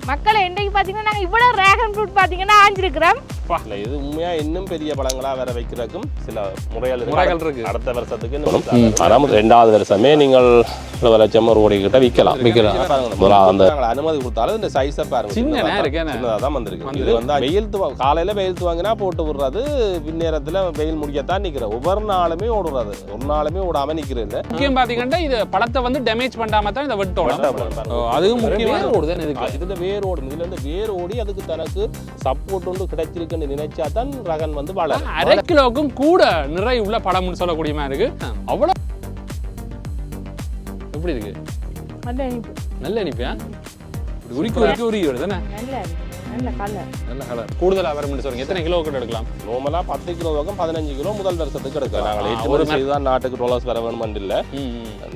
மக்களை இன்றைக்கு பார்த்தீங்கன்னா நாங்கள் இவ்வளோ ட்ராகன் ஃப்ரூட் பார்த்தீங்கன்னா ஆஞ்சிருக்கிறோம். இல்லை இது உண்மையாக இன்னும் பெரிய பழங்களாக வேற வைக்கிறதுக்கும் சில முறைகள் இருக்கு. அடுத்த வருஷத்துக்கு ஆனால் 2வது வருஷமே நீங்கள் 1 லட்சம் ரூபாய்க்கிட்ட விற்கலாம். அந்த அனுமதி கொடுத்தாலும் இந்த சைஸை பாருங்க, சின்னதாக தான் வந்திருக்கு. இது வந்து வெயில் காலையில் வெயில் வாங்கினா போட்டு விடுறது, பின்னேரத்தில் வெயில் முடிக்கத்தான் நிற்கிறேன். ஒவ்வொரு நாளுமே ஓடுறது, ஒரு நாளுமே ஓடாமல் நிற்கிறது. முக்கியம் பார்த்தீங்கன்னா இது பழத்தை வந்து டேமேஜ் பண்ணாம தான் இந்த வெட்டோம். அதுவும் முக்கியமான ஓடுதான் இருக்கு. இதுல வேர் ஓடும். இதுல இருந்து வேர் ஓடி அதுக்கு தனக்கு சப்போர்ட் ஒன்று கிடைச்சிருக்குன்னு நினைச்சா தான் ரகன் வந்து வளரும். 1/2 கிலோவுக்கும் கூட நிறைய உள்ள பழம்னு சொல்லக்கூடிய மாதிரி இருக்கு. அவ்வளோ எப்படி இருக்கு? நல்ல இனிப்பா உரிக்கு தானே. நல்ல கலர். கூடுதலா வரும் சொல்லுங்க. எத்தனை கிலோ கூட எடுக்கலாம்? நார்மலா 10 கிலோவுக்கும் 15 கிலோ முதல் வருஷத்துக்கு எடுக்கலாம். நாங்கள் ஏற்றுமதி செய்துதான் நாட்டுக்கு டாலர்ஸ் வர வேணும் இல்லை.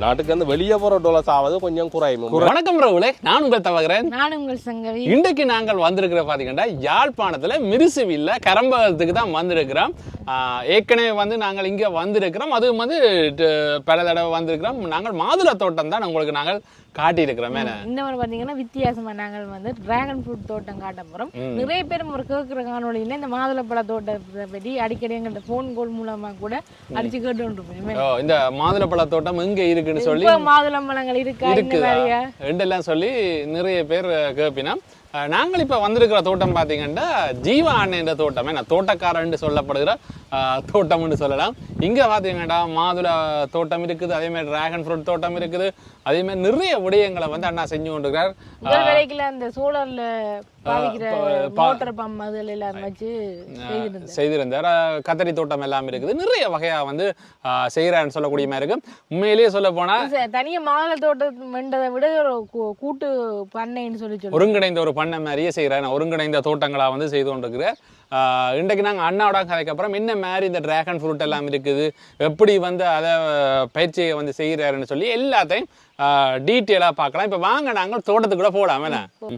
நாட்டுக்கு வந்து வெளியே போற டாலர்ஸ் ஆவது கொஞ்சம் குறையும். வணக்கம் ரவுலே, நான் உங்கள் தவகிறேன். நான் உங்கள் சங்கவி. இன்றைக்கு நாங்கள் வந்திருக்கிற பாத்தீங்கன்னா யாழ்ப்பாணத்துல மிருசுவில்ல கரம்பகத்துக்கு தான் வந்திருக்கிறோம். ஏற்கனவே வந்து நாங்கள் இங்க வந்திருக்கிறோம். அதுவும் வந்து பல தடவை வந்திருக்கிறோம். நாங்கள் மாதுளை தோட்டம் தான் உங்களுக்கு நாங்கள் காட்டி இருக்கிறோம். இந்த மாதிரி பாத்தீங்கன்னா வித்தியாசமா நாங்கள் வந்து டிராகன் ஃப்ரூட் தோட்டம் காட்ட போறோம். நிறைய பேர் ஒரு கேட்கிற காணொலியில இந்த மாதுளப்பழ தோட்டத்தை பற்றி அடிக்கடி எங்கிட்ட போன் கால் மூலமா கூட அடிச்சு கேட்டு இந்த மாதுளப்பழ தோட்டம் எங்க இருக்குன்னு சொல்லி மாதுளம்பழங்கள் இருக்குதெல்லாம் சொல்லி நிறைய பேர் கேட்பினா. நாங்கள் இப்போ வந்திருக்கிற தோட்டம் பார்த்தீங்கன்னா ஜீவா அண்ணன் தோட்டம், என்ன தோட்டக்காரன் சொல்லப்படுகிற தோட்டம்னு சொல்லலாம். இங்கே பார்த்தீங்கன்னா மாதுளை தோட்டம் இருக்குது, அதே மாதிரி டிராகன் ஃப்ரூட் தோட்டம் இருக்குது, அதே மாதிரி நிறைய விடயங்களை வந்து அண்ணா செஞ்சு கொண்டிருக்கிறார். அந்த சோலார்ல மோட்டார் பம்ப் அதுல எல்லாம் வச்சு செய்திருந்தார். கத்தரி தோட்டம் எல்லாம் இருக்குது, நிறைய வகையா வந்து செய்யறான்னு சொல்லக்கூடிய மாதிரி இருக்கு. உண்மையிலேயே சொல்ல போனா தனியா மாதுளை தோட்டம் வெண்டதை விட கூட்டு பண்ணைன்னு சொல்லி ஒருங்கிணைந்த ஒரு பண்ணை மாதிரியே செய்யறாரு. ஒருங்கிணைந்த தோட்டங்களா வந்து செய்து கொண்டிருக்கிறார். இன்றைக்கு நாங்கள் அண்ணாவோட கதைக்கு அப்புறம் என்ன மாதிரி இந்த டிராகன் ஃப்ரூட் எல்லாம் இருக்குது, எப்படி வந்து அதை பயிற்சியை வந்து செய்கிறாருன்னு சொல்லி எல்லாத்தையும் டீட்டெயிலாக பார்க்கலாம். இப்போ வாங்க நாங்கள் தோட்டத்துக்கு கூட போகலாம்.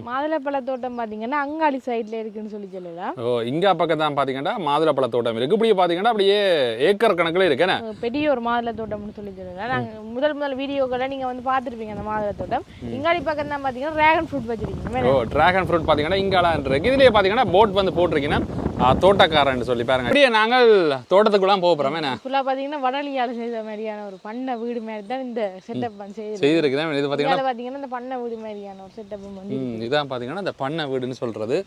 மாதுளப்பழ தோட்டம் பார்த்தீங்கன்னா அங்காளி சைட்ல இருக்குன்னு சொல்லி சொல்லலாம். இங்கே பக்கம் தான் பார்த்தீங்கன்னா மாதுளப்பழ தோட்டம் இருக்கு. இப்படி பார்த்தீங்கன்னா அப்படியே ஏக்கர் கணக்கில் இருக்குண்ணே, பெரிய ஒரு மாதுளை தோட்டம்னு சொல்லி சொல்லலாம். நாங்கள் முதல் வீடியோக்களை நீங்கள் வந்து பார்த்துருப்பீங்க. அந்த மாதுளை தோட்டம் இங்காளி பக்கம் தான் பார்த்தீங்கன்னா டிராகன் ஃப்ரூட் வச்சிருக்கீங்க. டிராகன் ஃப்ரூட் பார்த்தீங்கன்னா இங்காலாம் இருக்கு. இதுலேயே பார்த்தீங்கன்னா போட் வந்து போட்டிருக்கீங்கன்னா தோட்டக்காரன் சொல்லி பாருங்க. அப்படியே நாங்கள் தோட்டத்துக்குள்ள போகிறோம். பார்த்தீங்கன்னா வடலியால் செய்த மாதிரியான ஒரு பண்ண வீடு மாதிரி தான் இந்த செட்டப் செய்திருக்கிறேன். இது பார்த்தீங்கன்னா இந்த பண்ண வீடு மாதிரியான ஒரு செட்டப் வந்து இதான் பார்த்தீங்கன்னா இந்த பண்ண வீடுன்னு சொல்றது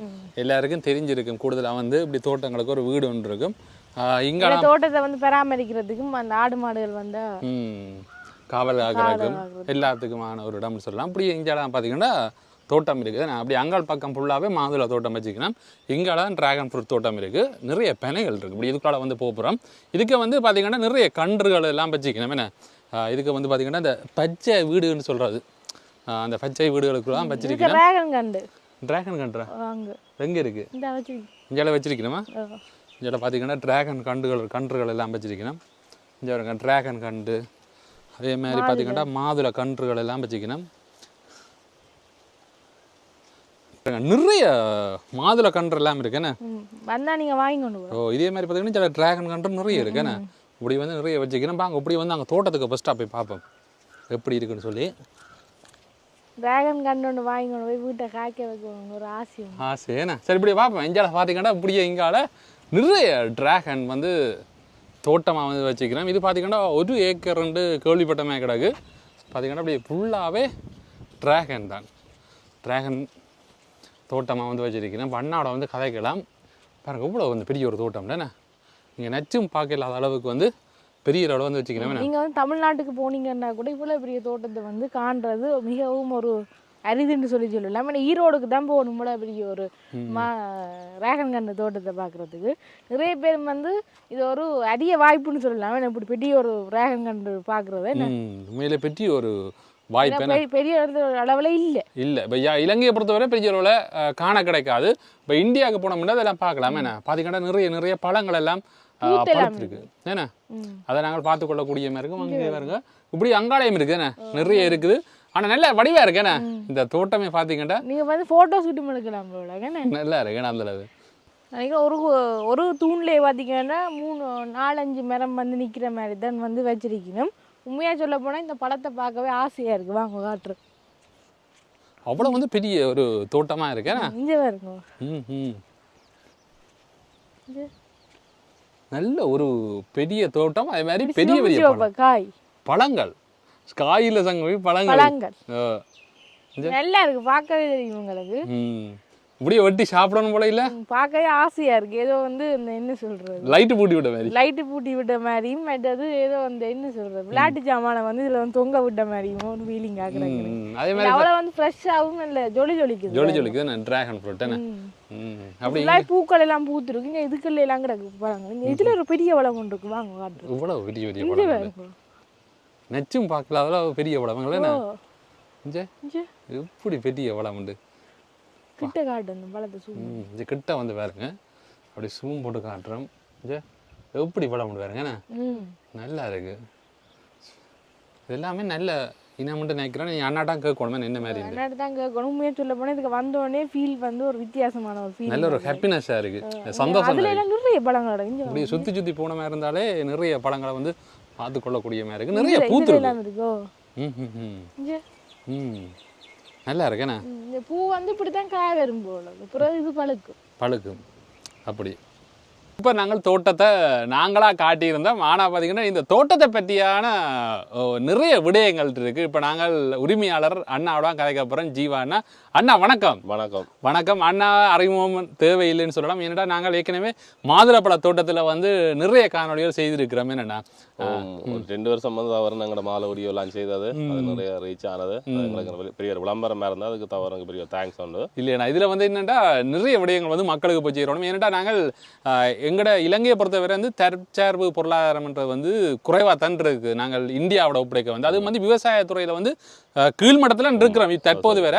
எல்லாருக்கும் தெரிஞ்சிருக்கும். கூடுதலாக வந்து இப்படி தோட்டங்களுக்கு ஒரு வீடு ஒன்று இருக்கும். இங்க தோட்டத்தை வந்து பராமரிக்கிறதுக்கும் அந்த ஆடு மாடுகள் வந்து காவல் ஆகிறதுக்கும் எல்லாத்துக்குமான ஒரு இடம்னு சொல்லலாம். அப்படி இங்கெல்லாம் பார்த்தீங்கன்னா தோட்டம் இருக்குது. நான் அப்படி அங்காள் பக்கம் ஃபுல்லாகவே மாதுளை தோட்டம் வச்சுக்கணும். இங்கெல்லாம் டிராகன் ஃப்ரூட் தோட்டம் இருக்குது. நிறைய பெனைகள் இருக்குது. இப்படி இதுக்குள்ள வந்து போகிறோம். இதுக்கு வந்து பார்த்திங்கன்னா நிறைய கன்றுகள் எல்லாம் வச்சுக்கணும். என்ன இதுக்கு வந்து பார்த்திங்கன்னா இந்த பச்சை வீடுன்னு சொல்கிறது, அந்த பச்சை வீடுகளுக்குலாம் வச்சிருக்கணும். டிராகன் கன்றா எங்கே இருக்குது? இங்கே வச்சிருக்கணுமா? இங்கே பார்த்திங்கன்னா டிராகன் கன்றுகள் எல்லாம் வச்சிருக்கணும். இங்கே டிராகன் கன்று, அதே மாதிரி பார்த்திங்கன்னா மாதுளை கன்றுகள் எல்லாம் வச்சுக்கணும். நிறைய மாதுளை கன்று எல்லாம் இருக்குண்ணே. நீங்க வாங்கிக்கொண்டு இதே மாதிரி பார்த்தீங்கன்னா சில டிராகன் கன்று நிறைய இருக்குண்ணே. இப்படி வந்து நிறைய வச்சுக்கணும். பாங்க இப்படி வந்து அங்கே தோட்டத்துக்கு ஃபஸ்ட்டாக போய் பார்ப்போம் எப்படி இருக்குன்னு சொல்லி. டிராகன் கன்று ஒன்று வாங்கிக்கொண்டு போய் வீட்டை காய்க்க வைக்கணும் ஒரு ஆசைண்ணே. சரி இப்படி பார்ப்போம். இங்கால பார்த்தீங்கன்னா இப்படியே இங்கால நிறைய டிராகன் வந்து தோட்டமாக வந்து வச்சுக்கிறோம். இது பார்த்தீங்கன்னா 1 ஏக்கர் கேள்விப்பட்டமே கிடக்கு. பார்த்தீங்கன்னா அப்படி ஃபுல்லாகவே டிராகன் தான். டிராகன் தோட்டமாக வந்து வச்சிருக்கிறேன். பண்ணாட வந்து கதைக்கலாம் பாருங்க. இவ்வளோ வந்து பெரிய ஒரு தோட்டம் தானே. நீங்கள் நச்சும் பார்க்க இல்லாத அளவுக்கு வந்து பெரிய அளவு வந்து வச்சுக்கிறேன். நீங்கள் வந்து தமிழ்நாட்டுக்கு போனீங்கன்னா கூட இவ்வளோ பெரிய தோட்டத்தை வந்து காண்றது மிகவும் ஒரு அரிதுன்னு சொல்லி சொல்லலாம். ஈரோடுக்கு தான் போகணும் இவ்வளோ பெரிய ஒரு டிராகன் கன்று தோட்டத்தை பார்க்குறதுக்கு. நிறைய பேர் வந்து இது ஒரு அரிய வாய்ப்புன்னு சொல்லலாம். இப்படி பெரிய ஒரு டிராகன் கன்று பார்க்குறது உண்மையிலே பெரிய ஒரு வாய்ப்பு. பெரிய அளவில் இல்லை. இப்போ இலங்கையை பொறுத்தவரை பெரிய அளவில் காண கிடைக்காது. இப்போ இந்தியாவுக்கு போனோம்னா அதெல்லாம் பார்க்கலாம். என்ன பார்த்தீங்கன்னா நிறைய பழங்கள் எல்லாம் பழுத்துருக்கு. ஏன்னா அதை நாங்கள் பார்த்து கொள்ளக்கூடிய மாதிரி இருக்கும். அங்கே பாருங்க இப்படி அங்காலயம் இருக்கு. என்ன நிறைய இருக்குது. ஆனால் நல்ல வடிவா இருக்கு. என்ன இந்த தோட்டமே பார்த்தீங்கன்னா நீங்கள் வந்து ஃபோட்டோ ஷூட்டும் எடுக்கலாம். நல்லா இருக்கு. அந்த அளவு ஒரு தூண்லேயே பார்த்தீங்கன்னா 3-4-5 மரம் வந்து நிற்கிற மாதிரி தான் வந்து வச்சிருக்கணும். உண்மையாக சொல்ல போனால் இந்த பழத்தை பார்க்கவே ஆசையாக இருக்குது. வாங்க காட்டுரு. அவ்வளோ வந்து பெரிய ஒரு தோட்டமா இருக்கேன். இங்கே பாருங்க. நல்ல ஒரு பெரிய தோட்டம், அதே மாதிரி பெரிய பெரிய காய் பழங்கள், காயில சங்கவி பழங்கள் நல்லா இருக்கு, பார்க்கவே தெரியும் உங்களுக்கு. இப்படியே வெட்டி சாப்பிடணும் போல இல்ல, பார்க்கவே ஆசையா இருக்கு. ஏதோ வந்து இந்த என்ன சொல்றது, லைட்டு பூட்டி விட்ட மாதிரி, லைட்டு பூட்டி விட்ட மாதிரியும், மற்றது ஏதோ வந்து என்ன சொல்றது, விளையாட்டு ஜாமான வந்து இதுல வந்து தொங்க விட்ட மாதிரியும் ஒரு ஃபீலிங் ஆகுறாங்க. அதே மாதிரி அவ்வளவு வந்து ஃப்ரெஷ்ஷாகவும் இல்லை, ஜொலி ஜொலிக்குது. டிராகன் ஃப்ரூட் அப்படி பூக்கள் எல்லாம் பூத்துருக்கு, இதுக்குள்ள எல்லாம் கிடக்கு பழங்கள். இதுல ஒரு பெரிய வளம் ஒன்று இருக்கு, வாங்க காட்டுறோம். இவ்வளவு பெரிய பெரிய பழம் நெச்சும் பார்க்கல, அவ்வளவு பெரிய பழங்கள் என்ன எப்படி பெரிய வளம் உண்டு. கிட்ட காட்டு அந்த பழத்தை இந்த கிட்ட வந்து பாருங்க, அப்படி சூம் போட்டு காட்டுறோம். எப்படி வளம் உண்டு பாருங்க, நல்லா இருக்கு. எல்லாமே நல்ல இனம் மட்டும் நினைக்கிறேன். நீ அண்ணாட்டம் கேட்கணுமே என்ன மாதிரி அண்ணாட்டு தான் கேட்கணும். உண்மையாக சொல்ல போனால் இதுக்கு வந்தோடனே ஃபீல் வந்து ஒரு வித்தியாசமான ஒரு ஃபீல், நல்ல ஒரு ஹாப்பினஸ்ஸாக இருக்கு, சந்தோஷம். அதுல எல்லாம் நிறைய பழங்கள் இப்படி சுற்றி சுற்றி போன மாதிரி இருந்தாலே நிறைய பழங்களை வந்து பார்த்து கொள்ளக்கூடிய மாதிரி இருக்கு. நிறைய பூத்து இருக்கோ. நல்லா இருக்கேண்ணா. இந்த பூ வந்து இப்படித்தான் காய வரும் போல, அப்புறம் இது பழுக்கும் அப்படி. இப்போ நாங்கள் தோட்டத்தை நாங்களாக காட்டியிருந்தோம். ஆனால் பார்த்தீங்கன்னா இந்த தோட்டத்தை பற்றியான நிறைய விடயங்கள் இருக்குது. இப்போ நாங்கள் உரிமையாளர் அண்ணாவோட கதைக்க போகிறோம். ஜீவா அண்ணா. அண்ணா வணக்கம். வணக்கம். வணக்கம் அண்ணா. அறிமுகம் தேவையில்லைன்னு சொல்லலாம். ஏன்னா நாங்கள் ஏற்கனவே மாதுளப்பழ தோட்டத்தில் வந்து நிறைய காணொலிகள் செய்திருக்கிறோம். என்னண்ணா 2 வருஷம் வந்து அவர் நாங்களோட மாலை ஒடியோலாம் செய்தது, அது நிறைய ரீச் ஆனது. எங்களுக்கு பெரிய விளம்பரமாக இருந்தால் அதுக்கு தவறுங்க பெரிய தேங்க்ஸ் உண்டு. இல்லைண்ணா, இதில் வந்து என்னென்னா நிறைய விடயங்கள் வந்து மக்களுக்கு போய் சேரணும். ஏன்னா நாங்கள் எங்களோட இலங்கையை பொறுத்தவரை வந்து தற்சார்பு பொருளாதாரம்ன்றது வந்து குறைவாக தான் இருக்குது. நாங்கள் இந்தியாவோட ஒப்படைக்க வந்து அது வந்து விவசாயத்துறையில் வந்து கீழ்மட்டத்தில் இருக்கிறோம் தற்போது வேற.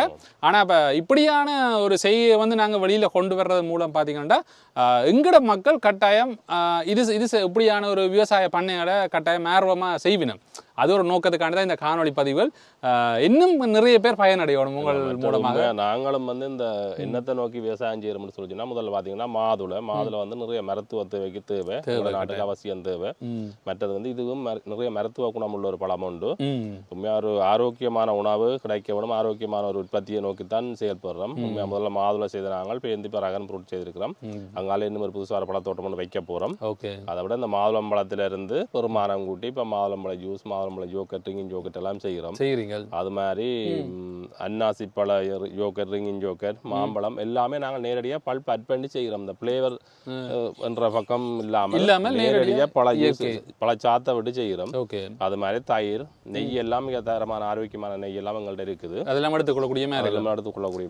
ஆனால் இப்போ இப்படியான ஒரு செய்தியை வந்து நாங்கள் வெளியில் கொண்டு வர்றது மூலம் பார்த்தீங்கன்னா எங்கட மக்கள் கட்டாயம் இது இப்படியான ஒரு விவசாய பண்ணைகளை கட்டாயம் ஆர்வமாக செய்வினோம். அது ஒரு நோக்கத்துக்காண்டி தான் இந்த காணொலி பதிவுகள். இன்னும் நிறைய பேர் பயனடையணும் உங்கள் மூலமாக. நாங்களும் வந்து இந்த எண்ணத்தை நோக்கி விவசாயம் செய்யறோம்னு சொல்லிச்சுன்னா முதல்ல பார்த்தீங்கன்னா மாதுளை வந்து நிறைய மருத்துவ தேவைக்கு தேவை, நாட்டுக்கு அவசியம் தேவை. மற்றது வந்து இதுவும் நிறைய மருத்துவ குணம் உள்ள ஒரு பழம் உண்டு. உண்மையாக ஒரு ஆரோக்கியமான உணவு கிடைக்கணும், ஆரோக்கியமான ஒரு உற்பத்தியை நோக்கித்தான் செயல்படுறோம். உண்மையாக முதல்ல மாதுளை செய்த நாங்கள் இப்போ ரகன் ஃப்ரூட் செய்திருக்கிறோம். அங்கால இன்னும் ஒரு புதுசாக பழத்தோட்டம் ஒன்று வைக்க போகிறோம். அதை விட இந்த மாதுளம்பழத்திலிருந்து ஒரு மரம் கூட்டி இப்போ மாதுளம்பழ ஜூஸ், மாதுளம்பழ யோகர்ட், ரிங்கிங் யோகர்ட் எல்லாம் செய்கிறோம். அது மாதிரி அன்னாசி பழ யோகர்ட், ரிங்கிங் யோகர்ட், மாம்பழம் எல்லாமே நாங்கள் நேரடியாக பல்ப் அட் பண்ணி செய்கிறோம். இந்த ஃப்ளேவர் என்ற பக்கம் இல்லாமல் நேரடியாக பல சாத்தை விட்டு செய்கிறோம். அது மாதிரி தயிர், நெய் எல்லாம் மிக தரமான ஆரோக்கியமான நெய் எல்லாம் எங்கள்கிட்ட இருக்குது. அதெல்லாம் எடுத்துக்கொள்ளக்கூடிய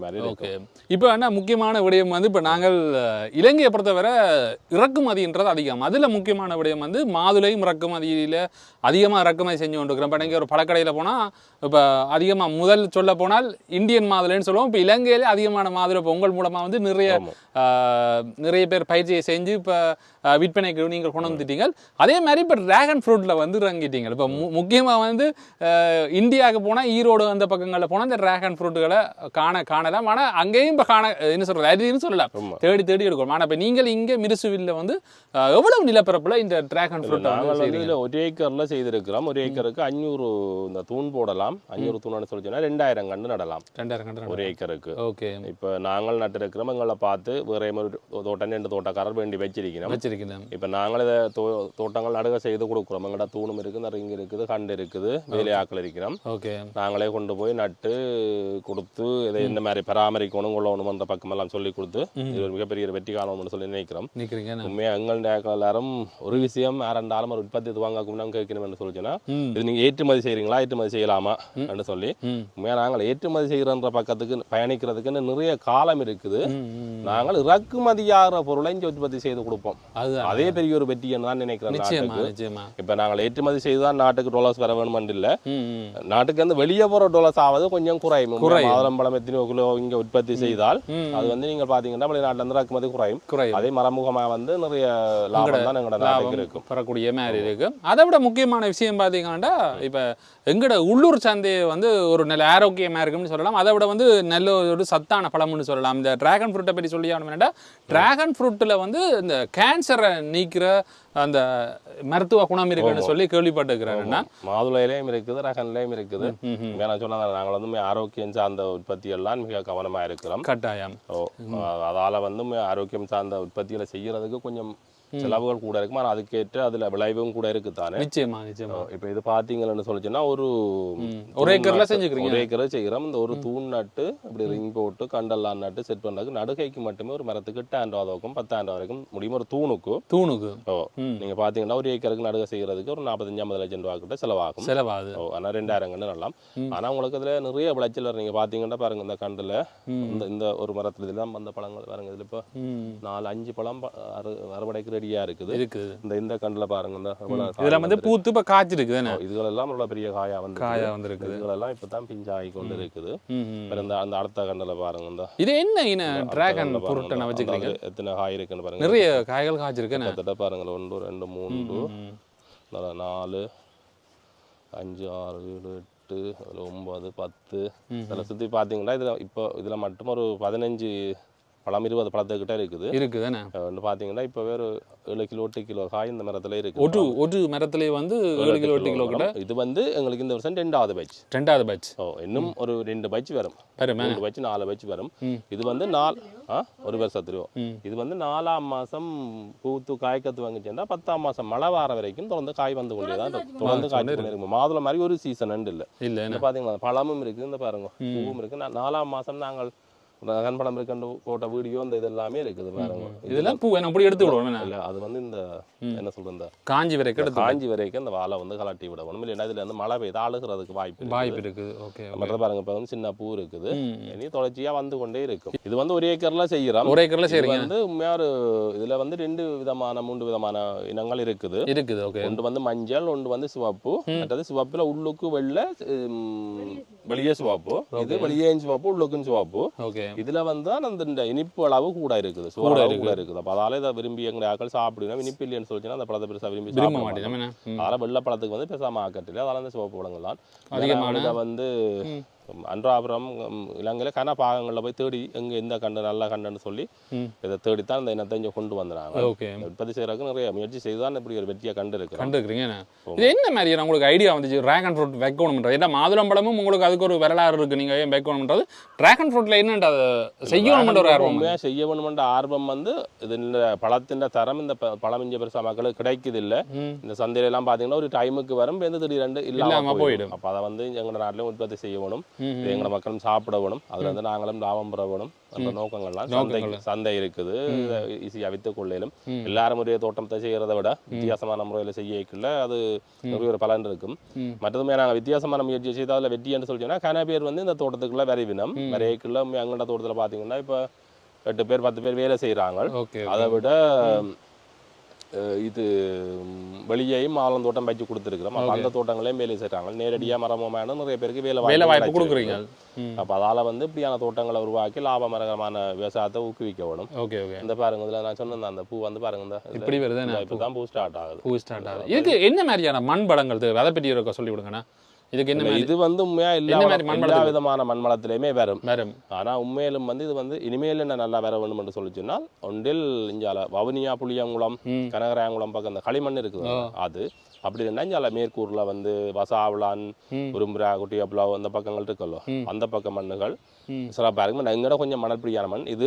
மாதிரி இருக்கு. இப்போ என்ன முக்கியமான விடயம் வந்து இப்போ நாங்கள் இலங்கையை பொறுத்தவரை இறக்குமதின்றது அதிகம். அதில் முக்கியமான விடயம் வந்து மாதுளையும் இறக்குமதியில் அதிகமாக இறக்குமதி செஞ்சு கொண்டிருக்கிறோம். இப்போ நீங்கள் ஒரு பழக்கடையில் போனால் இப்போ அதிகமாக முதல் சொல்ல போனால் இந்தியன் மாதுளைன்னு சொல்லுவோம். இப்போ இலங்கையிலே அதிகமான மாதுளை இப்போ உங்கள் மூலமாக வந்து நிறைய பேர் பயிற்சியை செஞ்சு இப்போ விற்பனைக்கு நீங்கள் கொண்டு வந்துட்டீங்க. அதே மாதிரி இப்போ டிராகன் ஃப்ரூட்டில் வந்து இறங்கிட்டீங்க. இப்போ முக்கியமாக வந்து இந்தியாவுக்கு போனால் ஈரோடு அந்த பக்கங்களில் போனால் இந்த டிராகன் ஃப்ரூட்டுகளை காணலாம். ஆனால் அங்கேயும் இப்போ என்ன சொல்கிறது அரின்னு சொல்லலாம், தேடி எடுக்கணும். ஆனால் இப்போ நீங்கள் இங்கே மிருசுவில்ல வந்து எவ்வளவு நிலப்பரப்பில் இந்த டிராகன் ஃப்ரூட் ஒரு ஏக்கரில் செய்திருக்கிறோம். ஒரு ஏக்கருக்கு 500 இந்த தூண் போடலாம். 500 தூண்னு சொல்லிச்சுன்னா 2000 கன்று நடலாம். 2000 கன்று ஒரு ஏக்கருக்கு. ஓகே. இப்போ நாங்கள் நட்டிருக்கிறோம். எங்களை பார்த்து வேற தோட்டம் 2 தோட்டக்காரர் வேண்டி வச்சிருக்கிறோம். இப்போ நாங்கள் இதை தோட்டங்கள் நடுக செய்து கொடுக்குறோம். எங்கள்கிட்ட தூணும் இருக்குது, ரிங் இருக்குது, கண்டு இருக்குது, வேலையாக்கள் இருக்கிறோம். ஓகே. நாங்களே கொண்டு போய் நட்டு கொடுத்து இதை இந்த மாதிரி பராமரிக்கணும் கொள்ளணும்ன்ற பக்கமெல்லாம் சொல்லி கொடுத்து இது ஒரு மிகப்பெரிய வெற்றி காணணும்னு சொல்லி நினைக்கிறோம். உண்மையாக எங்கள்கிட்ட எல்லாரும் ஒரு விஷயம் யாரெண்டாலும் ஒரு உற்பத்தி துவங்கணும் கேட்கணும்னு சொல்லிச்சுன்னா இது நீங்கள் ஏற்றுமதி செய்கிறீங்களா, ஏற்றுமதி செய்யலாமா என்று சொல்லி உண்மையாக நாங்கள் ஏற்றுமதி செய்கிறன்ற பக்கத்துக்கு பயணிக்கிறதுக்குன்னு நிறைய காலம் இருக்குது. நாங்கள் இறக்குமதியாகிற பொருளை இங்கே உற்பத்தி செய்து கொடுப்போம். அதே பெரிய ஒரு வெற்றின்னு தான் நினைக்கிறேன். இப்போ நாங்கள் ஏற்றுமதி செய்துதான் நாட்டுக்கு டாலர்ஸ் வர வேணும் இல்லை, நாட்டுக்கு வந்து வெளியே போகிற டாலர்ஸ் ஆவது கொஞ்சம் குறையும். மாதுளம்பழம் எத்தனையோ கிலோ இங்கே உற்பத்தி செய்தால் அது வந்து நீங்கள் பார்த்தீங்கன்னா வெளிநாட்டில் இருந்து இறக்குமதி குறையும். அதே மறைமுகமாக வந்து நிறைய லாபம் தான் எங்களோட நாட்டுக்கு இருக்கும், பெறக்கூடிய மாதிரி இருக்கு. அதை விட முக்கியமான விஷயம் பார்த்தீங்கன்னா என்னன்னா இப்போ எங்கட உள்ளூர் சந்தையை வந்து ஒரு நல்ல ஆரோக்கியமாக இருக்கும்னு சொல்லலாம். அதை விட வந்து நல்ல ஒரு சத்தான பழம்னு சொல்லலாம். இந்த டிராகன் ஃப்ரூட்டை பற்றி சொல்லி ஆகணும்னா டிராகன் ஃப்ரூட்டில் வந்து இந்த கேன்சரை நீக்கிற அந்த மருத்துவ குணம் இருக்குன்னு சொல்லி கேள்விப்பட்டிருக்கிறேன்னா மாதுளையிலையும் இருக்குது, ரகன்லையும் இருக்குது. நான் சொன்னாங்க நாங்கள் வந்து ஆரோக்கியம் சார்ந்த உற்பத்தி எல்லாம் மிக கவனமா இருக்கிறோம். கட்டாயம். அதால வந்து ஆரோக்கியம் சார்ந்த உற்பத்திகளை செய்யறதுக்கு கொஞ்சம் செலவுகள் கூட இருக்கும். ஆனால் அதுக்கேற்ற அதுல விளைவும் கூட இருக்குதானே. நிச்சயமா. இப்போ இது பாத்தீங்கன்னு சொல்லிச்சுன்னா ஒரு ஏக்கர்ல செஞ்சுக்கிறீங்க. ஒரு ஏக்கர் செய்கிறோம். இந்த ஒரு தூண் நட்டு இப்படி ரிங் போட்டு கண்டெல்லாம் நட்டு செட் பண்றதுக்கு நடுகைக்கு மட்டுமே ஒரு மரத்துக்கு 8,000 10,000 வரைக்கும் முடியும். ஒரு தூணுக்கு நீங்க பாத்தீங்கன்னா ஒரு ஏக்கருக்கு நடுகை செய்யறதுக்கு ஒரு 45-50 லட்சம் ரூபா கிட்ட செலவாகும். ஆனா 2,000 கண்டு நடலாம். ஆனா உங்களுக்கு அதுல நிறைய விளைச்சல் வரும். நீங்க பாத்தீங்கன்னா பாருங்க இந்த கண்டுல இந்த ஒரு மரத்துல இதெல்லாம் வந்த பழங்கள் பாருங்க. இதுல இப்போ 4-5 பழம் அறுவடைக்கு ரெடியா இருக்குது. இந்த கண்டுல பாருங்க இதெல்லாம் வந்து பூத்து இப்ப காய்ச்சி இருக்குது. இதுகளெல்லாம் நல்ல பெரிய காயா வந்து இதுகளெல்லாம் இப்பதான் பிஞ்சாகி கொண்டு இருக்குது. அந்த அடுத்த கண்டுல பாருங்க இது என்ன டிராகன் ஃப்ரூட் வச்சுக்கிறீங்க. எத்தனை காய் இருக்குன்னு பாருங்க. நிறைய காய்கள் காய்ச்சிருக்கு. கிட்டத்தட்ட பாருங்க 1 2 3 4 5 6 7 8 9 10 இதில் சுற்றி பார்த்தீங்கன்னா இதில் மட்டும் ஒரு 15 பழம் 20 பழத்துக்கிட்ட இருக்குதுதானே. பார்த்தீங்கன்னா இப்போ வேறு 7 கிலோ 8 கிலோ காய் இந்த மரத்துல இருக்கு. ஒரு மரத்துல வந்து 7 கிலோ 8 கிலோ கிட்ட. இது வந்து எங்களுக்கு இந்த வருஷம் 2வது பேட்ச். இன்னும் ஒரு 2 பேட்ச் வரும். 3 பேட்ச் 4 பேட்ச் வரும். இது வந்து ஒரு வருஷத்துலயோ இது வந்து 4ஆம் மாசம் பூத்து காய்க்கத்து வாங்கிச்சேன்னா 10ஆம் மாசம் மழை வார வரைக்கும் தொடர்ந்து காய் வந்து கொண்டேதான் தொடர்ந்து காய் இருக்கும். மாதுளை மாதிரி ஒரு சீசன் இல்லை. பாத்தீங்களா பழமும் இருக்கு, இந்த பாருங்க பூவும் இருக்கு. 4ஆம் மாசம் நாங்கள் கண்படம் இருக்கின்ற போட்ட வீடியோ இந்த இதெல்லாமே இருக்குது பாருங்க. இதெல்லாம் பூ அப்படி எடுத்து விடுவோம். இல்லை அது வந்து இந்த என்ன சொல்றது இந்த காஞ்சி வரைக்கும் அந்த வாழை வந்து கலட்டி விடணும். இல்லைன்னா இதுல வந்து மழை பெய்து அழுகிறதுக்கு வாய்ப்பு இருக்குது. மற்ற பாருங்க இப்போ வந்து சின்ன பூ இருக்குது, இனி தொடர்ச்சியா வந்து கொண்டே இருக்கும். இது வந்து ஒரு ஏக்கர்ல செய்யறோம். வந்து உண்மையாரு இதுல வந்து 2 விதமான 3 விதமான இனங்கள் இருக்குது. ஒன்று வந்து மஞ்சள், ஒன்று வந்து சிவப்பு. மற்றது சிவப்புல உள்ளுக்கு வெள்ளை, வெளியே சிவப்பு. இது வெளியே சிவப்பு, உள்ளுக்கும் சிவப்பு. இதுல வந்து அந்த இனிப்பு அளவு கூட இருக்குது, கூட இருக்குது. அப்ப அதால இதை விரும்பி எங்க ஆக்கள் சாப்பிடுவோம். இனிப்பு இல்லைன்னு சொல்லிச்சுன்னா அந்த பழத்தை பெருசா விரும்பி சாப்பிட மாட்டேன். அதனால வெள்ளை பழத்துக்கு வந்து பெருசாம ஆக்கட்டில்லை. அதனால அந்த சிவப்பு பழங்கள் தான் அதிகமான வந்து அன்றாபுரம் இலங்கையில கன பாகங்களில் போய் தேடி எந்த கண்டு நல்ல கண்டுன்னு சொல்லி இதை தேடித்தான் இந்த இனத்தை இங்கே கொண்டு வந்துடுறாங்க. உற்பத்தி செய்யறதுக்கு நிறைய முயற்சி செய்துதான் இப்படி ஒரு வெற்றியை கண்டுருக்கிறீங்க. இது என்ன மாதிரி உங்களுக்கு ஐடியா வந்துச்சு டிராகன் ஃப்ரூட் வைக்கணும்ன்றது? ஏன்னா மாதுளம்பழமும் உங்களுக்கு அதுக்கு ஒரு வரலாறு இருக்கு. நீங்க ஏன் வைக்கணும்ன்றது டிராகன் ஃப்ரூட்ல என்ன செய்யணும்ன்ற ஒரு ஆர்வம்? செய்யணும்ன்ற ஆர்வம் வந்து இது பழத்தின் தரம் இந்த பழம் இஞ்ச பெருசா மக்களுக்கு கிடைக்குது இல்லை. இந்த சந்தையில எல்லாம் பாத்தீங்கன்னா ஒரு டைமுக்கு வரும் திடீரெண்டு இல்லாம போயிடும். அப்ப அதை வந்து எங்க நாட்டிலும் உற்பத்தி செய்யணும், எங்களை மக்களும் சாப்பிட வேணும், அதுல இருந்து நாங்களும் லாபம் பெற வேணும். அந்த நோக்கங்கள்லாம் சந்தை இருக்குது, ஈஸியா வித்துக் கொள்ளையிலும். எல்லாரும் ஒரே தோட்டத்தை செய்யறதை விட வித்தியாசமான முறையில செய்யக்குள்ள அது நிறைய ஒரு பலன் இருக்கும். மற்றதுமே நாங்கள் வித்தியாசமான முயற்சி செய்து அதில் வெற்றி என்று சொல்லிச்சோன்னா கன பேர் வந்து இந்த தோட்டத்துக்குள்ள விரைவினம் விரைக்குள்ள எங்கள்ட தோட்டத்தில் பார்த்தீங்கன்னா இப்போ 8 பேர் 10 பேர் வேலை செய்யறாங்க. அதை விட இது வெளியேயும் ஆலம் தோட்டம் வச்சு கொடுத்துருக்கிறோம். அந்த தோட்டங்களையும் வேலை செய்யறாங்க. நேரடியாக மரமான நிறைய பேருக்கு வேலை வாய்ப்பு கொடுக்குறீங்க. அப்ப அதால வந்து இப்படியான தோட்டங்களை உருவாக்கி லாபகரமான விவசாயத்தை ஊக்குவிக்க வேணும். இந்த பாருங்க இதுல நான் சொன்ன அந்த பூ வந்து பாருங்க இப்படி வருது. இப்பதான் பூ ஸ்டார்ட் ஆகுது. இதுக்கு என்ன மாதிரியான மண் வளங்கள் அதை பற்றி சொல்லி கொடுங்கண்ணா. இதுக்கு என்ன இது வந்து உண்மையா எல்லா விதமான மண்வளத்திலையுமே வரும். ஆனா உண்மையிலும் வந்து இது வந்து இனிமேல் என்ன நல்லா வர வேணும் என்று சொல்லிச்சுன்னா ஒன்றில் இஞ்சால வவுனியா புளியங்குளம் கனகராயங்குளம் பக்கம் அந்த களிமண் இருக்குது. அது அப்படி இல்லைன்னா மேற்கூர்ல வந்து வசாவளான் உரும்புரா குட்டியப்புலா அந்த பக்கங்கள் இருக்கല്ലോ அந்த பக்க மண்ணுகள் சிறப்பாக இருக்கும். எங்கட கொஞ்சம் மணல் பிடியான மண் இது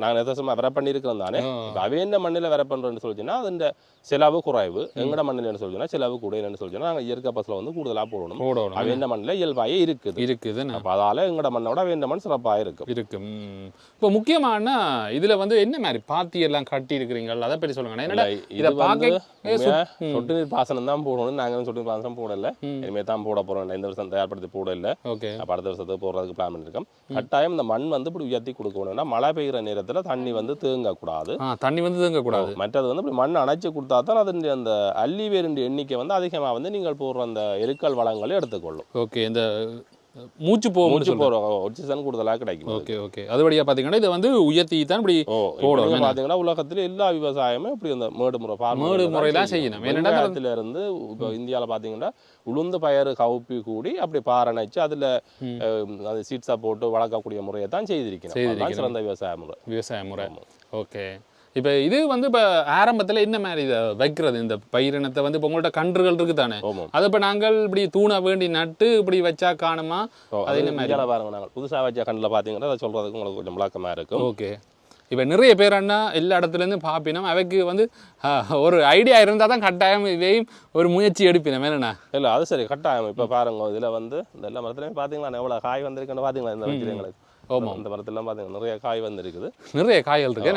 நாங்கள் எதாசமாக வர பண்ணியிருக்கிறோம் தானே. அவை என்ன மண்ணில் வர பண்ணுறோன்னு சொல்லிச்சுன்னா அது இந்த செலவு குறைவு. எங்கட மண்ணில் என்ன சொல்லிச்சுன்னா செலவு கூட என்னன்னு சொல்லிச்சுன்னா நாங்கள் இயற்கை பஸ்ல வந்து கூடுதலாக போடணும். அவை என்ன மண்ணில் இயல்பாயே இருக்குது. அப்போ அதால எங்கட மண்ணோட அவை மண் சிறப்பாக இருக்கும். இப்போ முக்கியமான இதுல வந்து என்ன மாதிரி பாத்தி எல்லாம் கட்டி இருக்கிறீங்க அதை பற்றி சொல்லுங்க. இது வந்து சொட்டு நீர் பாசனம் தான் போடணும். நாங்கள் சொட்டு நீர் பாசனம் போடல, இனிமே தான் போட போறோம். இந்த வருஷம் தயார்படுத்தி போட இல்லை. அப்போ அடுத்த வருஷத்துக்கு போடுறதுக்கு பிளான் பண்ணியிருக்கோம். கட்டாயம் இந்த மண் வந்து இப்படி உயர்த்தி கொடுக்கணும்னா மழை பெய்கிற நேரத்தில் தண்ணி வந்து தேங்கக்கூடாது. மற்றது வந்து இப்படி மண் அணைச்சி கொடுத்தா தான் அது அந்த அள்ளி வேறு எண்ணிக்கை வந்து அதிகமாக வந்து நீங்கள் போடுற அந்த எருக்கள் வளங்களை எடுத்துக்கொள்ளும். இந்த மூச்சு போகிறோம் ஆக்சிஜன் கூடுதலாக கிடைக்கும். Okay okay. அதுபடியாக பார்த்தீங்கன்னா இதை வந்து உயர்த்தி தான் இப்படி போடும். பார்த்தீங்கன்னா உலகத்தில் எல்லா விவசாயமும் இப்படி அந்த மேடு முறையெல்லாம் செய்யணும். இடத்துல இருந்து இப்போ இந்தியாவில் பார்த்தீங்கன்னா உளுந்து பயறு கவுப்பி கூடி அப்படி பாரணைச்சு அதில் அது சீட்ஸாக போட்டு வளர்க்கக்கூடிய முறையை தான் செய்திருக்கிறேன். சிறந்த விவசாய முறை. ஓகே. இப்போ இது வந்து இப்போ ஆரம்பத்தில் என்ன மாதிரி இதை வைக்கிறது இந்த பயிரினத்தை வந்து இப்போ உங்கள்கிட்ட கன்றுகள் இருக்கு தானே, அதை இப்போ நாங்கள் இப்படி தூண வேண்டி நட்டு இப்படி வச்சா காணுமா? அது என்ன மாதிரி பாருங்க, நாங்கள் புதுசாக வச்ச கண்ணில் பார்த்தீங்கன்னா அதை சொல்கிறதுக்கு உங்களுக்கு கொஞ்சம் விளக்கமாக இருக்கும். ஓகே. இப்போ நிறைய பேர் அண்ணா எல்லா இடத்துலேருந்து பார்ப்பினோம், அவைக்கு வந்து ஒரு ஐடியா இருந்தால் தான் கட்டாயம் இதையும் ஒரு முயற்சி எடுப்பினோம். என்னண்ணா? இல்லை அது சரி கட்டாயம். இப்போ பாருங்க இதில் வந்து இந்த எல்லா மரத்துலையும் பார்த்தீங்களா எவ்வளோ காய் வந்திருக்குன்னு பார்த்தீங்களா இந்த வச்சுருங்களுக்கு. இந்த மரத்துலாம் பார்த்தீங்கன்னா நிறைய காய் வந்துருக்குது, நிறைய காய்கள் இருக்கு.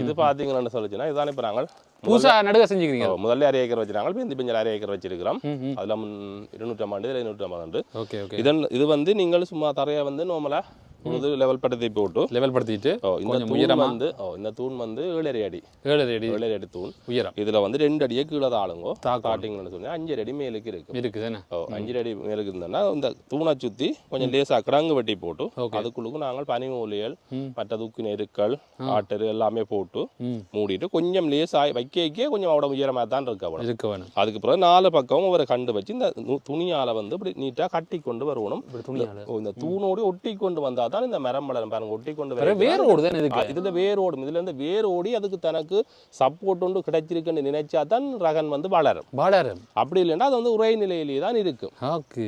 இது பார்த்தீங்கன்னு சொல்லிச்சுன்னா இதுதான் இப்போ நாங்கள் புதுசாக நடுக செஞ்சுக்கிறீங்க. முதல்ல 1/2 ஏக்கர் வச்சுருக்காங்க, இப்போ இந்த பிஞ்சல் 1/2 ஏக்கர் வச்சிருக்கிறோம். அதில் 250 இதில் 250. Okay okay. இது வந்து நீங்கள் சும்மா தரையை வந்து நார்மலாக லெவல் படுத்திட்டு இந்த தூண் வந்து 7.5 அடி 7.5 அடி தூண் உயரம். இதுல வந்து 2 அடியே கீழே தாளுங்கோ காட்டிங்கன்னு சொன்னா 5 அடி மேலுக்கு இருக்கு. 5 அடி மேலுக்கு இருந்தோம்னா இந்த தூணை சுத்தி கொஞ்சம் லேசா கிடங்கு வெட்டி போட்டு அதுக்குள்ளுக்கு நாங்கள் பனி மூலியல் மற்ற தூக்கு நெருக்கள் ஆட்டரு எல்லாமே போட்டு மூடிட்டு கொஞ்சம் லேசா வைக்க கொஞ்சம் அவ்வளோ உயரமாக தான் இருக்கு. அதுக்கு பிறகு 4 பக்கம் ஒரு கண்டு வச்சு இந்த துணியால வந்து இப்படி நீட்டா கட்டி கொண்டு வரணும். இந்த தூணோடு ஒட்டி கொண்டு வந்தா இந்த மரம் வளரும். பாருங்க ஒட்டி கொண்டு இதுல வேரோடும். இதுல இருந்து வேரோடி அதுக்கு தனக்கு சப்போர்ட் ஒன்று கிடைச்சிருக்குன்னு நினைச்சா தான் ரகன் வந்து வளரும். அப்படி இல்லைன்னா அது வந்து உரை நிலையிலேயே தான் இருக்கு.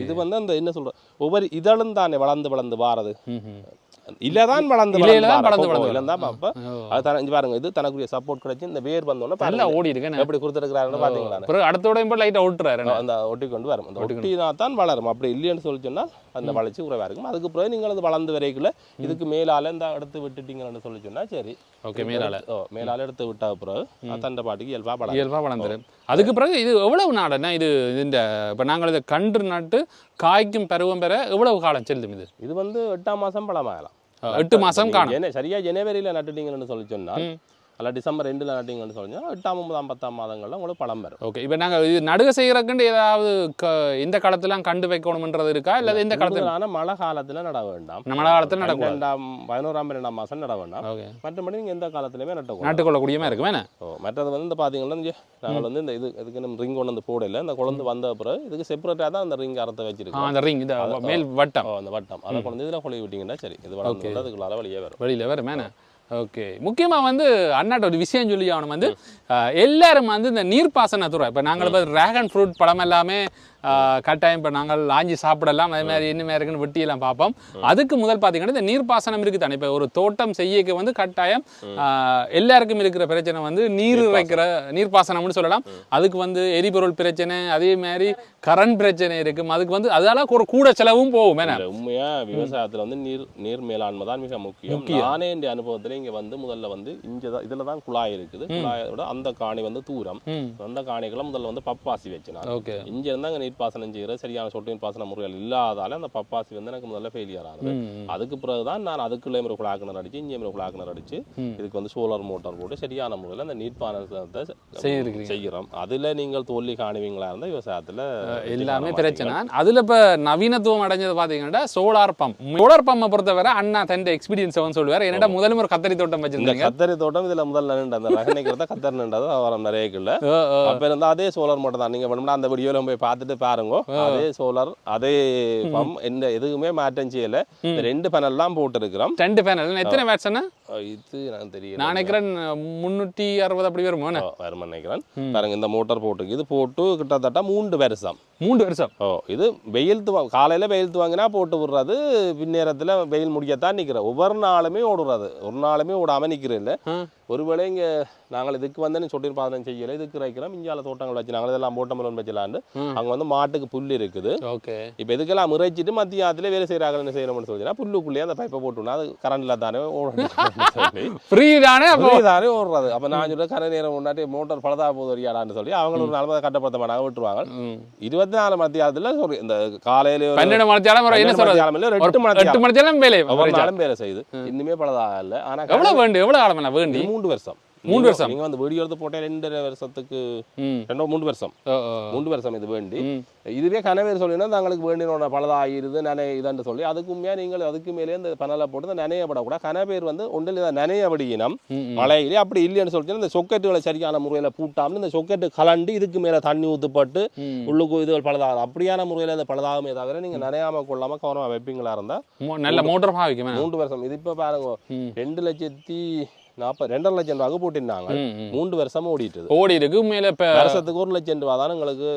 இது வந்து அந்த என்ன சொல்ற ஒவ்வொரு இதழும் தானே வளர்ந்து வாரது இல்லதான் வளர்ந்து பாருங்க. இது தனக்குரிய சப்போர்ட் கிடைச்சி இந்த வேர் வந்தோன்னா ஓடி இருக்கு எப்படி கொடுத்துருக்காருன்னு பாத்தீங்களா. அடுத்தோட லைட்டா ஓட்டுறாரு அந்த ஒட்டி கொண்டு வரும். அந்த ஒட்டினா தான் வளரும். அப்படி இல்லைன்னு சொல்லி சொன்னா அந்த வளர்ச்சி உறவா இருக்கும். அதுக்கு பிறகு நீங்கள் அது வளர்ந்து வரைக்குள்ள இதுக்கு மேலால இந்த எடுத்து விட்டுட்டீங்கன்னு சொல்லி சொன்னா சரி ஓகே. மேலால எடுத்து விட்டா பிறகு தண்டை பாட்டுக்கு இயல்பா வளர்ந்துடும். அதுக்கு பிறகு இது எவ்வளவு நாடுன்னா இது இந்த இப்போ நாங்கள் இதை கன்று நட்டு காய்க்கும் பருவம் பெற எவ்வளவு காலம் செல்லும்? இது வந்து 8ஆம் மாதம் பழமாகலாம். 8 மாதம் காணும். சரியா ஜனவரியில நட்டுட்டீங்கன்னு சொல்லி சொன்னா அல்ல டிசம்பர் 2 நட்டிங்கன்னு சொன்னா 8ஆம் 9ஆம் 10ஆம் மாதங்கள்ல உங்களுக்கு பழம் வரும். ஓகே. இப்போ நாங்கள் இது நடுக செய்யறதுக்கு ஏதாவது இந்த காலத்துல கண்டு வைக்கணும்ன்றது இருக்கா? இல்லை இந்த காலத்துல மழை காலத்துல நட வேண்டாம். மழை காலத்துல நட 11ஆம் 12ஆம் மாதம் நட வேண்டாம். மற்றபடி நீங்க எந்த காலத்துலயுமே நட்டுக்கொள்ளக்கூடியமா இருக்கு வேணா. மற்றது வந்து இந்த பாத்தீங்கன்னா நாங்கள் வந்து இந்த இதுக்கு நம்ம ரிங் கொண்டு வந்து போடல. இந்த குழந்தை வந்த பிறகு இதுக்கு செப்பரேட்டா தான் அந்த ரிங் அறுத்து வச்சிருக்கோம். அந்த ரிங் இந்த மேல் வட்டம் அந்த வட்டம் அதை கொண்டு இதுல கொலை விட்டீங்கன்னா சரி இது வளர்ந்து அதுக்குள்ளால வெளியில வரும் மேன. ஓகே. முக்கியமாக வந்து அண்ணாட்ட ஒரு விஷயம் சொல்லி அவனை வந்து எல்லாரும் வந்து இந்த நீர்ப்பாசனத்துறை இப்போ நாங்கள் இப்போ ட்ராகன் ஃப்ரூட் பழம் எல்லாமே கட்டாயம் இப்போ நாங்கள் ஆஞ்சி சாப்பிடலாம். அதே மாதிரி என்ன மாதிரி இருக்குன்னு வெட்டியெல்லாம் பார்ப்போம். அதுக்கு முதல் பார்த்தீங்கன்னா இந்த நீர்ப்பாசனம் இருக்குது தானே. இப்போ ஒரு தோட்டம் செய்யக்கு வந்து கட்டாயம் எல்லாருக்கும் இருக்கிற பிரச்சனை வந்து நீர் வைக்கிற நீர்ப்பாசனம்னு சொல்லலாம். அதுக்கு வந்து எரிபொருள் பிரச்சனை, அதே மாதிரி கரண்ட் பிரச்சனை இருக்கும். அதுக்கு வந்து அதனால ஒரு கூட செலவும் போகும். உண்மையா விவசாயத்தில் வந்து நீர் மேலாண்மை தான் மிக முக்கியம். நானே இந்த அனுபவத்தில் இங்கே வந்து முதல்ல வந்து இதில் தான் குழாய் இருக்குது. குழாயோட அந்த காணி வந்து தூரம். அந்த காணிகளை முதல்ல வந்து பப்பாசி வச்சுனாங்க. இங்கே இருந்தாங்க நீர்ப்பாசனம் செய்கிற சரியான சொட்டு நீர்ப்பாசன முறைகள் இல்லாதால அந்த பப்பாசி வந்து எனக்கு முதல்ல ஃபெயிலியர் ஆகுது. அதுக்கு பிறகுதான் நான் அதுக்குள்ளே ஒரு குழாக்கிணர் அடிச்சு இங்கே ஒரு குழாக்கிணர் அடிச்சு இதுக்கு வந்து சோலார் மோட்டார் போட்டு சரியான முறையில் அந்த நீர்ப்பாசனத்தை செய்கிறோம். அதில் நீங்கள் தோல்வி காணுவீங்களா இருந்தால் விவசாயத்தில் எல்லாமே பிரச்சனை. அதில் இப்போ நவீனத்துவம் அடைஞ்சது பார்த்தீங்கன்னா சோலார் பம்பை பொறுத்தவரை அண்ணா தன் எக்ஸ்பீரியன்ஸ் சொல்லுவார். என்னடா முதல்ல ஒரு கத்தரி தோட்டம் வச்சிருந்தீங்க. கத்தரி தோட்டம் இதுல முதல்ல அந்த ரகனைக்கிறத கத்தரி நின்றது வரம் நிறைய இல்ல. அப்ப இருந்தா அதே சோலார் மட்டும் தான். நீங்க வேணும்னா அந்த வீடியோல போய் பார்த்துட்டு பாருங்க. அதே சோலார் அதே பம்ப் எந்த எதுவுமே மாற்றம் செய்யல. 2 பேனல் தான் போட்டு இருக்கிறோம். 2 பேனல் எத்தனை வாட்ஸ்னா? இது எனக்கு தெரியல. நான் நினைக்கிறேன் 360 அப்படி வருமோ நினைக்கிறேன். பாருங்க இந்த மோட்டார் போட்டு இது போட்டு கிட்டத்தட்ட 3 வருஷம். 3 வருஷம். இது வெயில் காலையில வெயில் வாங்கினா போட்டு விடுறது. பின்னேரத்துல வெயில் முடியத்தான் நிக்கிறேன். ஒவ்வொரு நாளுமே ஓடுறது. ஒரு நாளுமே ஓடாம நிக்கிறேன் இல்ல. ஒருவேளை இங்க நாங்கள் இதுக்கு வந்து சொட்டு பாதனம் செய்யல. இதுக்கு வைக்கிறோம். இஞ்சால தோட்டங்கள் வச்சு நாங்கள் இதெல்லாம் போட்டமலம் வச்சலாண்டு அங்க வந்து மாட்டுக்கு புல் இருக்குது. இப்ப இதுக்கெல்லாம் முறைச்சிட்டு மத்தியாத்துல வேலை செய்யறாங்க. என்ன செய்யணும்னு சொல்லினா புல்லுக்குள்ளேயே அந்த பைப்பை போட்டுனா அது கரண்ட்ல தானே தானே ஓடுறது. அப்ப நான் சொல்ற கரை நேரம் முன்னாடி மோட்டார் பழுதா போது வரையாடான்னு சொல்லி அவங்க ஒரு 40 கட்டப்படுத்த மாட்டாங்க விட்டுருவாங்க. 24 மத்தியாத்துல இந்த காலையில 12 மணித்தியாலம் 8 மணித்தியாலம் வேலை செய்யுது. இன்னுமே பழுதா இல்ல. ஆனா எவ்வளவு காலம் வேண்டி 3 வருஷம் 3 வருஷம் நீங்க வந்து வீடியோ எடுத்து போட்டே 2 வருஷத்துக்கு 3 வருஷம் 3 வருஷம் இது வேண்டி இதுவே கனவேர் சொல்லினா தங்களுக்கு வேண்டினோட பலதாயிருது நனை இதுன்னு சொல்லி அதுக்குமே நீங்கள் அதுக்கு மேலே இந்த பனலை போட்டு இந்த நனையப்படக்கூடாது கனவேர் வந்து ஒன்றில் இதை நனையபடியினம் மழையிலே அப்படி இல்லைன்னு சொல்லிட்டு இந்த சொக்கெட்டுகளை சரியான முறையில் பூட்டாமல் இந்த சொக்கெட்டு கலண்டு இதுக்கு மேலே தண்ணி ஊற்றுப்பட்டு உள்ளுக்கு இது பலதாகும் அப்படியான முறையில் இந்த பலதாகுமே தவிர நீங்கள் நனையாம கொள்ளாமல் கவனமாக வைப்பீங்களா இருந்தால் நல்ல மோட்டர் பாவிக்கும் 3 வருஷம் இது இப்போ பாருங்க 2,40,000 2,00,000 ரூபாய்க்கு போட்டிருந்தாங்க 3 வருஷமா ஓடி இருக்கு மேல இப்ப வருஷத்துக்கு 1,00,000 ரூபாய் தான் உங்களுக்கு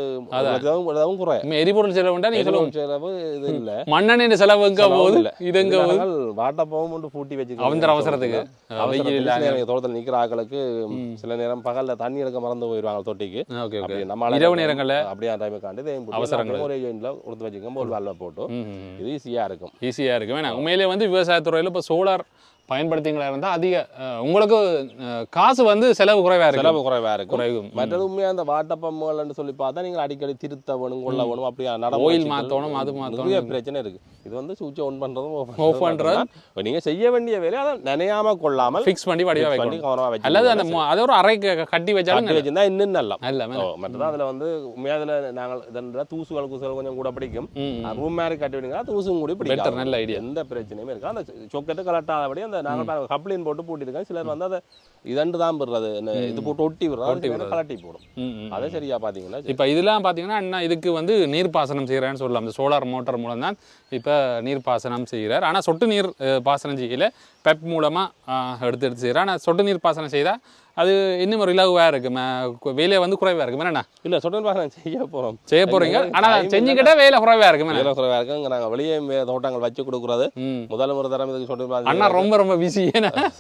குறையும் எரிபொருள் செலவுண்டா செலவு இது இல்ல மண்ணெண்ணெய் செலவு எங்க போகுது இது எங்க வாட்ட போகும் பூட்டி வச்சு அவசரத்துக்கு தோட்டத்தில் நிக்கிற ஆட்களுக்கு சில நேரம் பகல்ல தண்ணி எடுக்க மறந்து போயிடுவாங்க தொட்டிக்கு நம்ம இரவு நேரங்கள்ல அப்படியே டைம் காண்டி அவசரங்கள் ஒரே ஜாயின்ல கொடுத்து வச்சுக்கோங்க ஒரு வால்வ போட்டு இது ஈஸியா இருக்கும் வேணா உண்மையிலே வந்து விவசாயத்துறையில இப்ப சோலார் பயன்படுத்திங்களா இருந்தால் அதிக உங்களுக்கு காசு வந்து செலவு குறைவாக இருக்கும் மற்றது உண்மையாக அந்த வாட்டர் பம்புகள்னு சொல்லி பார்த்தா நீங்கள் அடிக்கடி திருத்த வேணும் கொள்ள வேணும் அப்படியே ஆயில் மாற்றணும் அது நிறைய பிரச்சனை இருக்கு இது வந்து சுவிட்ச் ஆன் பண்ணுறதும் ஆஃப் பண்ணுறது நீங்கள் செய்ய வேண்டிய வேலையை அதை நினையாம கொள்ளாமல் ஃபிக்ஸ் பண்ணி வடிவாக வைக்கணும் அல்லது அந்த அதை ஒரு அறை கட்டி வச்சிருந்தா இன்னும் நல்லா மற்றது அதில் வந்து உண்மையாக அதில் நாங்கள் இதென்ற தூசுகள் குசுகள் கொஞ்சம் கூட பிடிக்கும் ரூம் மாதிரி கட்டி விடுங்க தூசும் கூட பிடிக்கும் நல்ல ஐடியா எந்த பிரச்சனையுமே இருக்கு அந்த சொக்கெட்டு கலட்டாதபடி அந்த நாங்கள் கப்ளின் போட்டு பூட்டிருக்கோம் சிலர் வந்து அதை இதண்டு தான் விடுறது இது போட்டு ஒட்டி விடுறது கலட்டி போடும் அதே சரியா பார்த்தீங்கன்னா இப்போ இதெல்லாம் பார்த்தீங்கன்னா என்ன இதுக்கு வந்து நீர்ப்பாசனம் செய்கிறேன்னு சொல்லலாம் இந்த சோலார் மோட்டார் மூலம் தான் இப்போ நீர்ப்பாசனம் செய்கிறார் ஆனால் சொட்டு நீர் பாசனம் செய்யல பெப் மூலமாக எடுத்து செய்கிறார் ஆனால் சொட்டு நீர் பாசனம் செய்தால் அது இன்னும் ஒரு இலகுவாக இருக்கு வேலையை வந்து குறைவாக இருக்கு என்னண்ணா இல்லை சொட்டு நீர் பாசனம் செய்ய போகிறீங்க ஆனால் செஞ்சுக்கிட்டே வேலை குறைவாக இருக்கு வேலை குறைவாக இருக்கு நாங்கள் வெளியே தோட்டங்கள் வச்சு கொடுக்குறது முதல் ஒரு தரம் இதுக்கு சொட்டு நீர் அண்ணா ரொம்ப பிஸி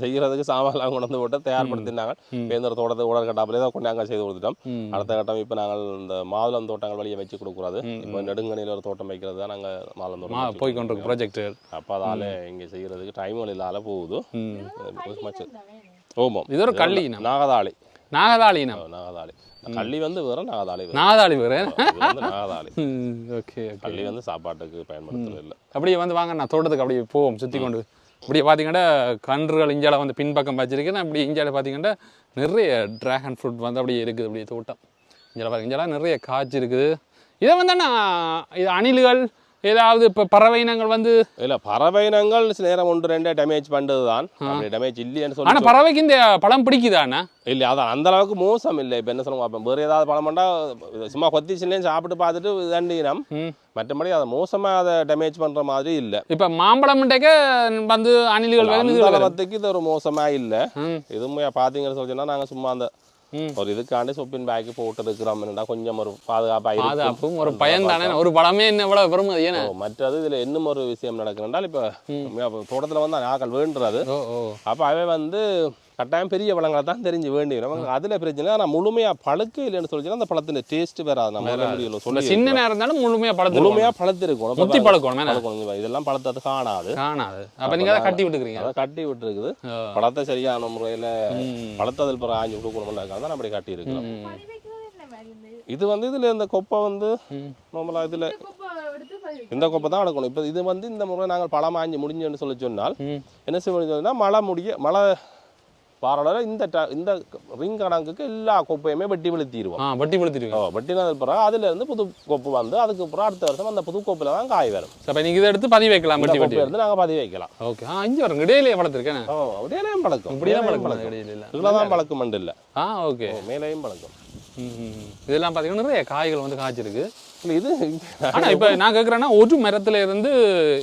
செய்யறதுக்கு சாமான்லாம் கொண்டு போட்டு தயார்படுத்தினாங்க வேந்தர் தோட்டத்தை உடல் கட்டாப்பிலே தான் கொண்டாங்க செய்து கொடுத்துட்டோம் அடுத்த கட்டம் இப்போ நாங்கள் இந்த மாதுளம் தோட்டங்கள் வெளியே வச்சு கொடுக்குறது இப்போ நெடுங்கணியில் ஒரு தோட்டம் வைக்கிறது தான் நாங்கள் மாதுளம் தோட்டம் போய் கொண்டிருக்கோம் ப்ராஜெக்ட் அப்போ அதால் இங்கே செய்யறதுக்கு டைம் இல்லாத போகுது ஓமம் இது ஒரு கள்ளி நாகதாளி கள்ளி வந்து வேற நாகதாளி வேற நாகதாளி ஓகே கள்ளி வந்து சாப்பாட்டுக்கு பயன்படுத்துறது இல்லை அப்படியே வந்து வாங்க நான் தோட்டத்துக்கு அப்படியே போவோம் சுற்றி கொண்டு இப்படியே பார்த்தீங்கன்னா கன்றுகள் இஞ்சால வந்து பின்பக்கம் வச்சிருக்கேன் அப்படி இஞ்சால பார்த்தீங்கன்னா நிறைய டிராகன் ஃப்ரூட் வந்து அப்படியே இருக்குது அப்படியே தோட்டம் இஞ்சால பாருங்க இஞ்சால நிறைய காய்ச்சி இருக்குது இதை வந்து இது அணில்கள் ஏதாவது இப்போ பறவையினங்கள் வந்து இல்லை பறவையினங்கள் சில நேரம் 1-2 டேமேஜ் பண்ணுறது தான் டேமேஜ் இல்லைன்னு சொல்லி ஆனால் பறவைக்கு இந்த பழம் பிடிக்குதாண்ணா இல்லை அதான் அந்த அளவுக்கு மோசம் இல்லை இப்போ என்ன சொல்லுவோம் வேறு ஏதாவது பழம் பண்ணால் சும்மா கொத்திச்சுலேயும் சாப்பிட்டு பார்த்துட்டு தண்டினம் மற்றபடி அதை மோசமாக அதை டேமேஜ் பண்ணுற மாதிரி இல்லை இப்போ மாம்பழம்ட்டேக்க வந்து அணில்கள் அளவுக்கு இது ஒரு மோசமாக இல்லை இதுவுமே பார்த்தீங்கன்னு சொல்லிச்சுன்னா நாங்கள் சும்மா அந்த ஒரு இதுக்காண்டி சொப்பின் பேக்கு போட்டு இருக்கிறோம்னா கொஞ்சம் ஒரு பாதுகாப்பும் ஒரு பயம் தானே ஒரு பழமே என்ன எவ்வளவு வரும் மற்றது இதுல இன்னும் ஒரு விஷயம் நடக்குதுனால் இப்ப தோட்டத்துல வந்து ஆக்கள் வேண்டுறது அப்ப அவை வந்து கட்டாயம் பெரிய பழங்களை தான் தெரிஞ்சு வேண்டி நமக்கு அதுல பிரச்சனை ஆனால் முழுமையா பழுக்க இல்லைன்னு சொல்லிச்சுன்னா அந்த பழத்தின் டேஸ்ட் வேறாது நம்ம சொல்லி சின்ன நேரம் இருந்தாலும் முழுமையா பழுத்திருக்கும் முத்தி பழக்கணும் இதெல்லாம் பழத்தை காணாது அப்ப நீங்க அதை கட்டி விட்டுக்கிறீங்க அதை கட்டி விட்டுருக்குது பழத்தை சரியான முறையில பழத்தை அதில் பிறகு ஆஞ்சு கொடுக்கணும்னு தான் அப்படி கட்டி இருக்கிறோம் இது வந்து இதுல இந்த கொப்பை வந்து நார்மலா இதுல இந்த கொப்பை தான் எடுக்கணும் இப்போ இது வந்து இந்த முறை நாங்கள் பழம் ஆஞ்சு முடிஞ்சுன்னு சொல்லி சொன்னால் என்ன செய்யணும்னா மழை பாரோட இந்த ரிங் கணக்குக்கு எல்லா கொப்பையுமே வெட்டி வெளுத்திடுவோம் வெட்டினது பிறகு அதுல இருந்து புது கொப்பு வந்து அதுக்கு அப்புறம் அடுத்த வருஷம் அந்த புது கொப்புல தான் காய் வரும் நீங்க இதை எடுத்து பதிவு வைக்கலாம் எடுத்து நாங்க பதிவு வைக்கலாம் ஓகே இங்க வரும் இடையிலேயே வளர்த்துருக்கேன் இடையிலையும் பழக்கம் இதுலதான் பழக்கம் மண்டு இல்லை ஓகே மேலையும் பழக்கம் இதெல்லாம் பாத்தீங்கன்னா நிறைய காய்கள் வந்து காய்ச்சிருக்கு இது ஆனா இப்ப நான் கேக்குறேன்னா ஒரு மரத்துல இருந்து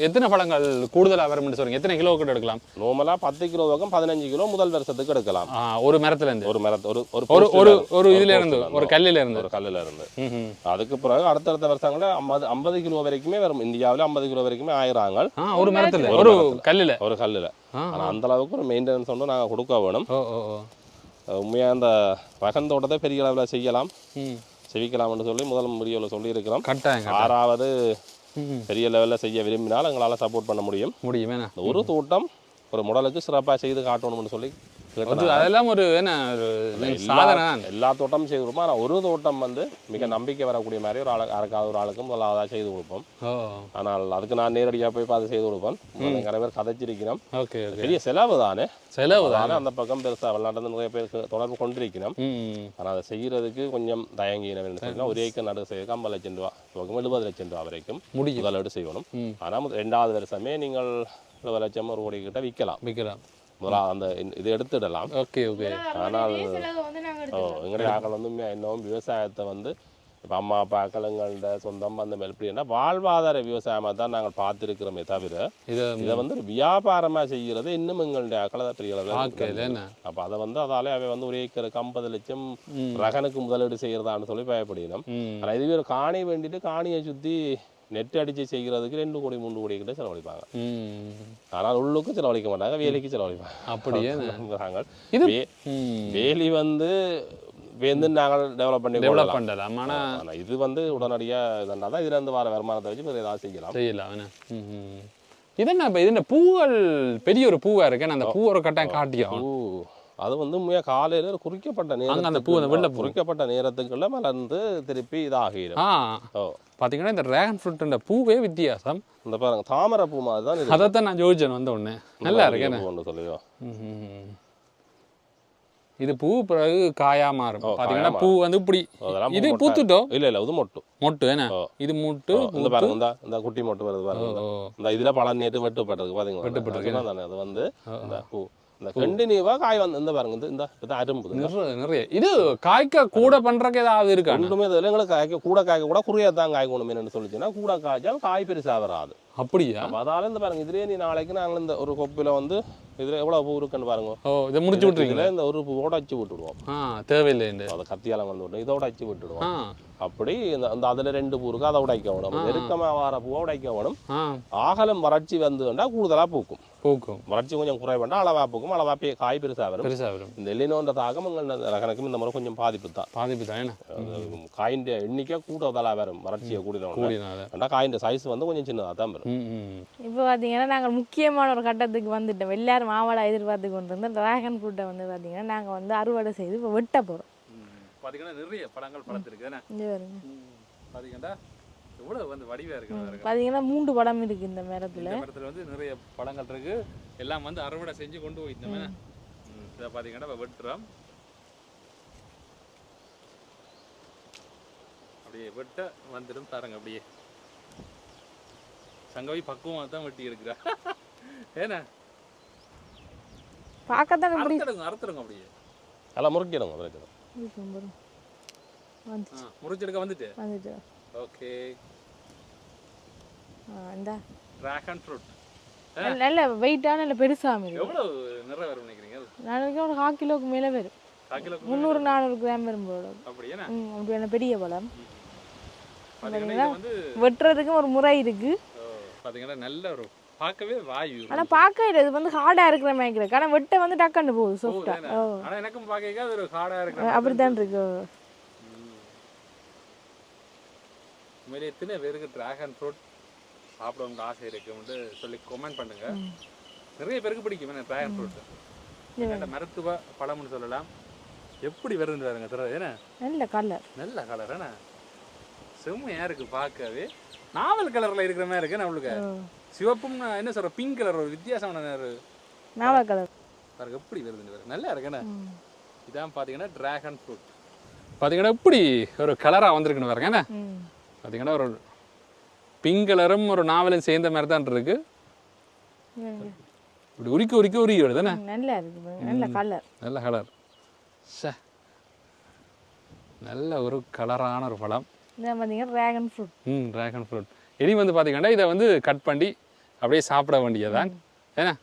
எத்தனை பழங்கள் கூடுதலா வரும்னு சொல்றீங்க எத்தனை கிலோ கிட்ட எடுக்கலாம் நார்மலா 10 கிலோ வரைக்கும் 15 கிலோ முதல் வருஷத்துக்கு எடுக்கலாம் ஒரு மரத்துல இருந்து ஒரு இதுல இருந்து ஒரு கல்லுல இருந்து அதுக்கு பிறகு அடுத்தடுத்த வருஷங்கள 50 கிலோ வரைக்குமே வரும் இந்தியாவில 50 கிலோ வரைக்குமே ஆயிராங்க ஒரு மரத்துல ஒரு கல்லுல ஆனா அந்த அளவுக்கு ஒரு மெயின்டெனன்ஸ் வந்து நாங்க கொடுக்க வேணும் உண்மையா அந்த வகன் தோட்டத்தை பெரிய அளவில் செய்யலாம் செவிக்கலாம்னு சொல்லி முதல் வீடியோவில் சொல்லியிருக்கிறோம் 6வது பெரிய லெவலில் செய்ய விரும்பினால் எங்களால் சப்போர்ட் பண்ண முடியும் இந்த ஒரு தோட்டம் ஒரு முடலுக்கு சிறப்பாக செய்து காட்டணும்னு சொல்லி அதெல்லாம் ஒரு என்ன சாதனை. எல்லா தோட்டமும் செய்து கொடுப்போம். ஆனால் ஒரு தோட்டம் வந்து மிக நம்பிக்கை வரக்கூடிய மாதிரி ஒரு யாருக்காவது ஒரு ஆளுக்கும் முதலாவதாக செய்து கொடுப்போம். ஆனால் அதுக்கு நான் நேரடியாக போய் பார்த்து செய்து கொடுப்பேன். நிறைய பேர் கதைச்சிருக்கிறோம். பெரிய செலவு தானே, அந்த பக்கம் பெருசாக விளையாட்டு நிறைய பேருக்கு தொடர்பு கொண்டிருக்கணும். ஆனால் அதை செய்யறதுக்கு கொஞ்சம் தயங்கினோம். ஒரு ஏக்கர் நடு செய்ய 50 லட்சம் ரூபா 70 லட்சம் ரூபா வரைக்கும் முதலீடு செய்யணும். ஆனால் 2வது வருஷமே நீங்கள் 70 லட்சம் ஒரு கோடி கிட்ட விற்கலாம். முதல்ல அந்த இது எடுத்துடலாம். ஆனால் எங்களுடைய ஆக்கள் வந்து இன்னும் விவசாயத்தை வந்து இப்போ அம்மா அப்பா அக்களங்கள்ட சொந்தம் அந்த மாதிரி எப்படின்னா வாழ்வாதார விவசாயமாக தான் நாங்கள் பார்த்துருக்கிறோமே தவிர இதை வந்து ஒரு வியாபாரமாக செய்கிறது இன்னும் எங்களுடைய அக்களை பெரிய அப்போ அதை வந்து அதாலே அவை வந்து ஒரு ஏக்கருக்கு 50 லட்சம் ரகனுக்கு முதலீடு செய்கிறதான்னு சொல்லி பயப்படணும். ஆனால் இதுவே ஒரு காணி வேண்டிட்டு காணியை சுற்றி நெட் அடிச்சு செய்கிறதுக்கு 2 கோடி 3 கோடி கிட்ட செலவழிப்பாங்க. ஆனால் உள்ளுக்கு செலவழிக்க மாட்டாங்க, வேலைக்கு செலவழிப்பாங்க. அப்படியே வேலி வந்து நாங்கள் டெவலப் பண்ணலாம். ஆனால் இது வந்து உடனடியாக இதனால் தான் இதுலேருந்து வர வருமானத்தை வச்சு வேறு ஏதாவது செய்யலாம். இது என்ன பூக்கள் பெரிய ஒரு பூவாக இருக்கு. அந்த பூ ஒரு கட்டாயம் காட்டியும் அது வந்து காலையில் ஒரு குறிக்கப்பட்ட நேரம், அந்த பூ வெளில குறிக்கப்பட்ட நேரத்துக்குள்ள மலர்ந்து திருப்பி இதாகிடும். பார்த்தீங்கன்னா இந்த டிராகன் ஃப்ரூட் பூவே வித்தியாசம். இந்த பாருங்க தாமரை பூ மாதிரி தான். அதைத்தான் நான் ஜோதிச்சேன் வந்த உடனே. நல்லா இருக்கு ஒன்று சொல்லுவோம். இது பூ பிறகு காயா மாறும். பாத்தீங்கன்னா பூ வந்து இப்படி இது பூத்துட்டோம். இல்ல இது மொட்டு என்ன இது மொட்டு. இந்த பாருங்க இந்த குட்டி மொட்டு வருது பாருங்க. இந்த இதுல பழம் நேற்று வெட்டுப்பட்டிருக்கு பாத்தீங்களா, வெட்டுப்பட்டிருக்கு. அது வந்து இந்த பூ இந்த கண்டினியூவா காய் வந்து இந்த பாருங்க இந்த அரும்பு நிறைய. இது காய்க்க கூட பண்றதுக்கு ஏதாவது இருக்கு? ஒன்றுமே இதில் எங்களுக்கு காய்க்க கூட குறையா தான் காய்க்கணும் என்னன்னு சொல்லிச்சுன்னா கூட காய்ச்சால் காய் பெருசா வராது. அப்படியா? அதால இந்த பாருங்க இதுலயே நீ நாளைக்கு நாங்கள் இந்த ஒரு கொப்பில வந்து இதுல எவ்வளவு பூ இருக்குன்னு பாருங்க. இதை முடிச்சு விட்டுருக்கீங்களா? இந்த ஒரு பூவோட அச்சு விட்டுடுவோம். தேவையில்லை, அதை கத்தியால வந்து விட்டு இதோட அச்சு விட்டுடுவோம். அப்படி இந்த அதுல 2 பூ இருக்கு, அதை உடைக்க வேணும். நெருக்கமா வர பூவை உடைக்க வேணும். ஆகலம் வறட்சி வந்துட்டா கூடுதலா பூக்கும். வறட்சி கொஞ்சம் குறை வேண்டாம், அளவா பூக்கும். அளவா காய் பெருசா வரும். இந்த எல்லினோன்ற தாக்கம் ரகனுக்கும் இந்த முறை கொஞ்சம் பாதிப்பு தான். காயின் எண்ணிக்கை கூடுதலா வரும் வறட்சியை கூடினா. காயின் சைஸ் வந்து கொஞ்சம் சின்னதா தான் வரும். இப்போ பார்த்தீங்கன்னா நாங்கள் முக்கியமான ஒரு கட்டத்துக்கு வந்துட்டோம். எல்லாரும் மாவளை எதிர்பார்த்து கொண்டு இருந்த டிராகன் ஃப்ரூட்டை வந்து பார்த்தீங்கன்னா நாங்கள் வந்து அறுவடை செய்து இப்போ வெட்ட போகிறோம். பார்த்தீங்கன்னா நிறைய பழங்கள் பழத்திருக்கு. பார்த்தீங்கன்னா எவ்வளவு வந்து வடிவாக இருக்கு. பார்த்தீங்கன்னா 3 பழம் இருக்குது இந்த மரத்தில். வந்து நிறைய பழங்கள் இருக்கு. எல்லாம் வந்து அறுவடை செஞ்சு கொண்டு போய் இந்த இதை பார்த்தீங்கன்னா வெட்டுறோம். அப்படியே வெட்ட வந்துடும் பாருங்க. அப்படியே சங்கவி பக்குவமாக தான் வெட்டி எடுக்கிறா. ஏன்னா பார்க்கத்தான் அறுத்துடுங்க. அப்படியே எல்லாம் முறுக்கிடுங்க. முறிச்செடுக்க வந்துட்டு. ஓகே, இந்த டிராகன் ஃப்ரூட் நல்ல வெயிட்டான நல்ல பெருசாக எவ்வளவு நிறைய வரும் நினைக்கிறீங்க? நான் நினைக்கிறேன் ஒரு 1/4 கிலோக்கு மேலே வரும். 300-400 கிராம் வரும் போல. அப்படியான பெரிய பழம். வெட்டுறதுக்கு ஒரு முறை இருக்கு. பாத்தீங்கன்னா நல்ல ஒரு பார்க்கவே வாயு. ஆனா பார்க்க இது வந்து ஹார்டா இருக்கிற மாதிரி இருக்கு. ஆனா வெட்ட வந்து டக்குன்னு போகுது சாஃப்ட்டா. ஆனா எனக்கும் பார்க்க அது ஒரு ஹார்டா இருக்கு. அப்படிதான் இருக்கு. உண்மையிலே எத்தனை பேருக்கு டிராகன் ஃப்ரூட் சாப்பிடணும்னு ஆசை இருக்குன்னு சொல்லி கமெண்ட் பண்ணுங்க. நிறைய பேருக்கு பிடிக்கும் என்ன டிராகன் ஃப்ரூட். என்ன மருத்துவ பழம்னு சொல்லலாம். எப்படி வருதுன்னு பாருங்க. என்ன நல்ல கலர் என்ன செம்மையா இருக்கு பார்க்கவே. நாவல் கலர்ல இருக்கிற மாதிரி இருக்கு. நம்மளுக்கு சிவப்பும் என்ன சொல்ற பிங்க் கலர் ஒரு வித்தியாசமான நாவல் கலர் பாருங்க எப்படி வருதுன்னு பாருங்க. நல்லா இருக்குண்ணே. இதான் பாத்தீங்கன்னா டிராகன் ஃப்ரூட். பாத்தீங்கன்னா எப்படி ஒரு கலரா வந்திருக்குன்னு பாருங்க. என்ன பாத்தீங்கன்னா ஒரு பிங்க் கலரும் ஒரு நாவலும் சேர்ந்த மாதிரி தான் இருக்கு. இப்படி உரிக்க வருது தானே. நல்லா இருக்கு. நல்ல கலர். நல்ல ஒரு கலரான ஒரு பழம். இதான் பார்த்தீங்கன்னா டிராகன் ஃப்ரூட். Dragon fruit. இனி வந்து பார்த்தீங்கன்னா இதை வந்து கட் பண்ணி அப்படியே சாப்பிட வேண்டியதான். ஏன்னா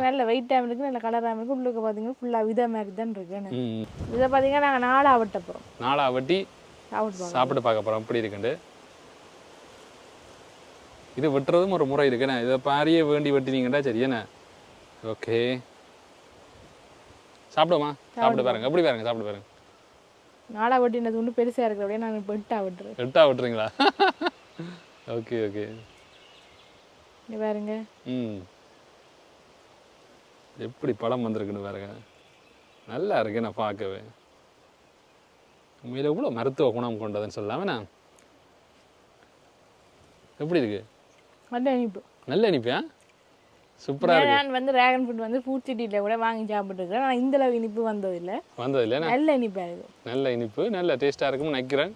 நல்ல வெயிட்டாக இருக்குது, நல்ல கலராக இருக்குது. உள்ளுக்கு பார்த்தீங்கன்னா ஃபுல்லாக வித மாதிரி தான் இருக்கு. இதை பார்த்தீங்கன்னா நாங்கள் 4 வெட்ட போகிறோம். 4 வெட்டி சாப்பிட்டு பார்க்க போகிறோம் எப்படி இருக்குண்டு. இது வெட்டுறதும் ஒரு முறை இருக்குண்ணே. இதை பாரியே வேண்டி வெட்டினீங்கடா சரி என்ன. ஓகே, சாப்பிடுமா? சாப்பிட்டு பாருங்க. எப்படி பாருங்க, சாப்பிட்டு பாருங்க. 4 வெட்டினது ஒன்று பெருசாக இருக்குது. அப்படியே நான் இப்போ 8 வெட்டுறேன். 8 வெட்டுறீங்களா? Okay okay. பாருங்க எப்படி பழம் வந்திருக்குன்னு பாருங்க. நல்லா இருக்கு நான் பார்க்கவே. உண்மையில இவ்வளோ மருத்துவ குணம் கொண்டதுன்னு சொல்லாமண்ணா. எப்படி இருக்கு? நல்ல இனிப்பு. நல்ல இனிப்பா? சூப்பராக இருக்கு. நான் வந்து டிராகன் ஃப்ரூட் வந்து ஃப்ரூட் சிட்டியில் கூட வாங்கி சாப்பிட்டுருக்கேன். ஆனால் இந்த அளவு இனிப்பு வந்ததில்லை. நல்ல இனிப்பாக இருக்குது. நல்ல இனிப்பு, நல்ல டேஸ்ட்டாக இருக்கும்னு நினைக்கிறேன்.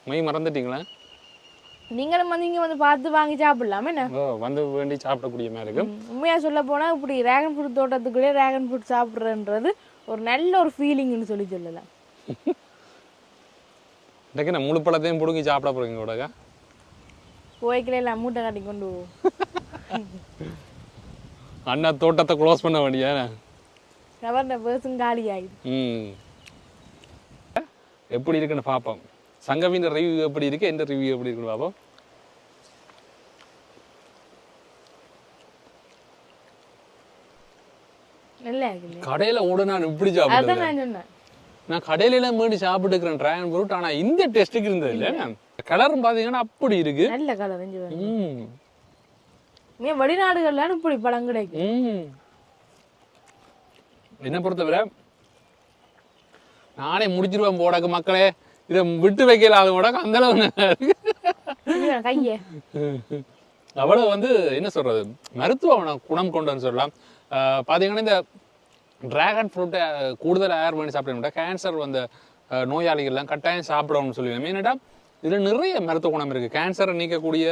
மை மறந்துட்டீங்களா? நீங்களும் வந்து இங்கே வந்து பார்த்து வாங்கி சாப்பிடலாமே என்ன? வந்து வேண்டி சாப்பிடக்கூடிய மாதிரி இருக்கும். உண்மையாக சொல்ல போனால் இப்படி டிராகன் ஃப்ரூட் தோட்டத்துக்குள்ளேயே டிராகன் ஃப்ரூட் சாப்பிட்றன்றது ஒரு நல்ல ஒரு ஃபீலிங்னு சொல்லலாம். இன்றைக்கு நான் முழு பழத்தையும் பிடுங்கி சாப்பிட போகிறீங்க கூடக்கா? போய்க்கல எல்லாம் மூட்டை காட்டி கொண்டு அண்ணா தோட்டத்தை க்ளோஸ் பண்ண வேண்டியா? கவர்ன பேர்ஸும் காலி ஆகிடுது. எப்படி இருக்குன்னு பார்ப்போம். சங்கவின் ரிவ்யூ எப்படி இருக்கு, எந்த ரிவ்யூ எப்படி இருக்குன்னு பார்ப்போம். நல்லா இருக்கு. கடையில் ஓட நான் இப்படி சாப்பிடுறேன். நான் சொன்னேன் நான் கடையில எல்லாம் மீறி சாப்பிட்டுக்கிறேன் டிராகன் ஃப்ரூட். ஆனா இந்த டேஸ்ட்டுக்கு இருந்தது இல்லை. கலரும் பாத்தீங்கன்னா அப்படி இருக்கு. நல்ல கலர். வெளிநாடுகள்ல இப்படி பழம் கிடைக்கும். என்ன பொறுத்தவரை நானே முடிச்சிருவேன் போடக்கு மக்களே. இதை விட்டு வைக்கல அது போடக்கு அந்த அளவு கைய அவ்வளவு வந்து என்ன சொல்றது மருத்துவ குணம் கொண்டுன்னு சொல்லலாம். பாத்தீங்கன்னா இந்த டிராகன் ஃப்ரூட்டை கூடுதல் ஏர் பண்ணி சாப்பிட கேன்சர் வந்த நோயாளிகள்லாம் கட்டாயம் சாப்பிடணும்னு சொல்லுவேன். ஏன்னாட்டா இதில் நிறைய மருத்துவ குணம் இருக்குது. கேன்சரை நீக்கக்கூடிய,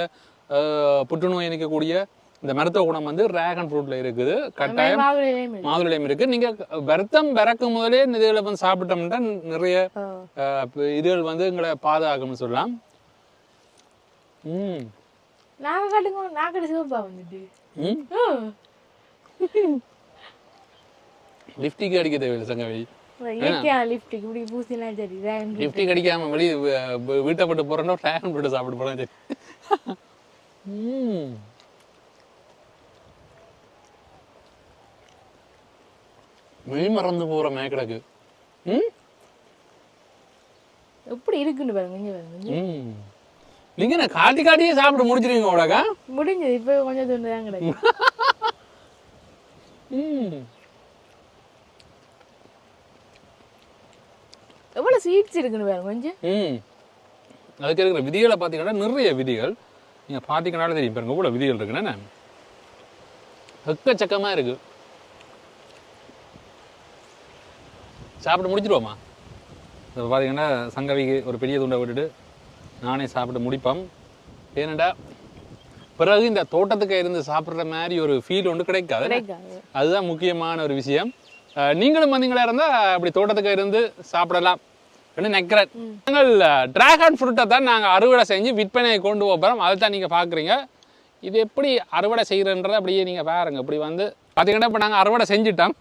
புற்றுநோயை நீக்கக்கூடிய இந்த மருத்துவ குணம் வந்து டிராகன் ஃப்ரூட்டில் இருக்குது. கட்டாயம் மாதுளையும் இருக்குது. நீங்கள் வருத்தம் பிறக்கும் முதலே இதுகளை வந்து சாப்பிட்டோம்னா நிறைய இதுகள் வந்து எங்களை பாதுகாக்கும்னு சொல்லலாம். லிப்டிக் அடிக்க தேவையில்லை சங்கவி. லிப்டிக் அடிக்காம வெளியே வீட்டை போட்டு போறோம்னா டிராகன் ஃப்ரூட் சாப்பிட்டு போறோம். சரி மெய் மறந்து போற மேக்கடக்கு எப்படி இருக்குன்னு பாருங்க. நீங்க என்ன காட்டி காட்டியே சாப்பிட்டு முடிச்சிருவீங்க உலகா? முடிஞ்சது. இப்ப கொஞ்சம் துண்டு தான் கிடைக்கும். எவ்வளவு சீட்ஸ் இருக்குன்னு பாருங்க கொஞ்சம். அதுக்கு இருக்கிற விதிகளை பார்த்தீங்கன்னா நிறைய விதிகள் நீங்க பார்த்தீங்கன்னாலே தெரியும் பாருங்க எவ்வளவு விதிகள் இருக்குன்னா எக்கச்சக்கமா இருக்கு. சாப்பிட்டு முடிச்சிருவோமா? இப்போ பார்த்தீங்கன்னா சங்கவிக்கு ஒரு பெரிய துண்டை விட்டுட்டு நானே சாப்பிட்டு முடிப்பேன். ஏனண்டா பிறகு இந்த தோட்டத்துக்கு இருந்து சாப்பிட்ற மாதிரி ஒரு ஃபீல் ஒன்று கிடைக்காது. அதுதான் முக்கியமான ஒரு விஷயம். நீங்களும் வந்தீங்களா இருந்தால் அப்படி தோட்டத்துக்கு இருந்து சாப்பிடலாம் நினைக்கிறேன். நாங்கள் டிராகன் ஃப்ரூட்டை தான் நாங்கள் அறுவடை செஞ்சு விற்பனையை கொண்டு போகிறோம். அதை தான் நீங்கள் பார்க்குறீங்க. இது எப்படி அறுவடை செய்கிறன்றதை அப்படியே நீங்கள் பாருங்க. இப்படி வந்து பார்த்தீங்கன்னா இப்போ நாங்கள் அறுவடை செஞ்சுட்டோம்.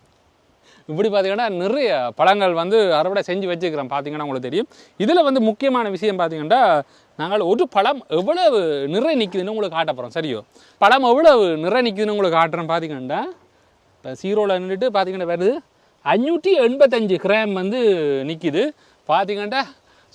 இப்படி பார்த்தீங்கன்னா நிறைய பழங்கள் வந்து அறுவடை செஞ்சு வச்சுக்கிறோம். பார்த்தீங்கன்னா உங்களுக்கு தெரியும். இதில் வந்து முக்கியமான விஷயம் பார்த்தீங்கன்னா நாங்கள் ஒரு பழம் எவ்வளவு நிறை நிற்குதுன்னு உங்களுக்கு காட்ட போகிறோம். சரியோ பழம் எவ்வளவு நிறை நிற்குதுன்னு உங்களுக்கு காட்டுறோம். பார்த்தீங்கன்னா இப்போ சீரோவில் நின்றுட்டு பார்த்தீங்கன்னா வருது 585 கிராம் வந்து நிற்கிது. பார்த்தீங்கன்னா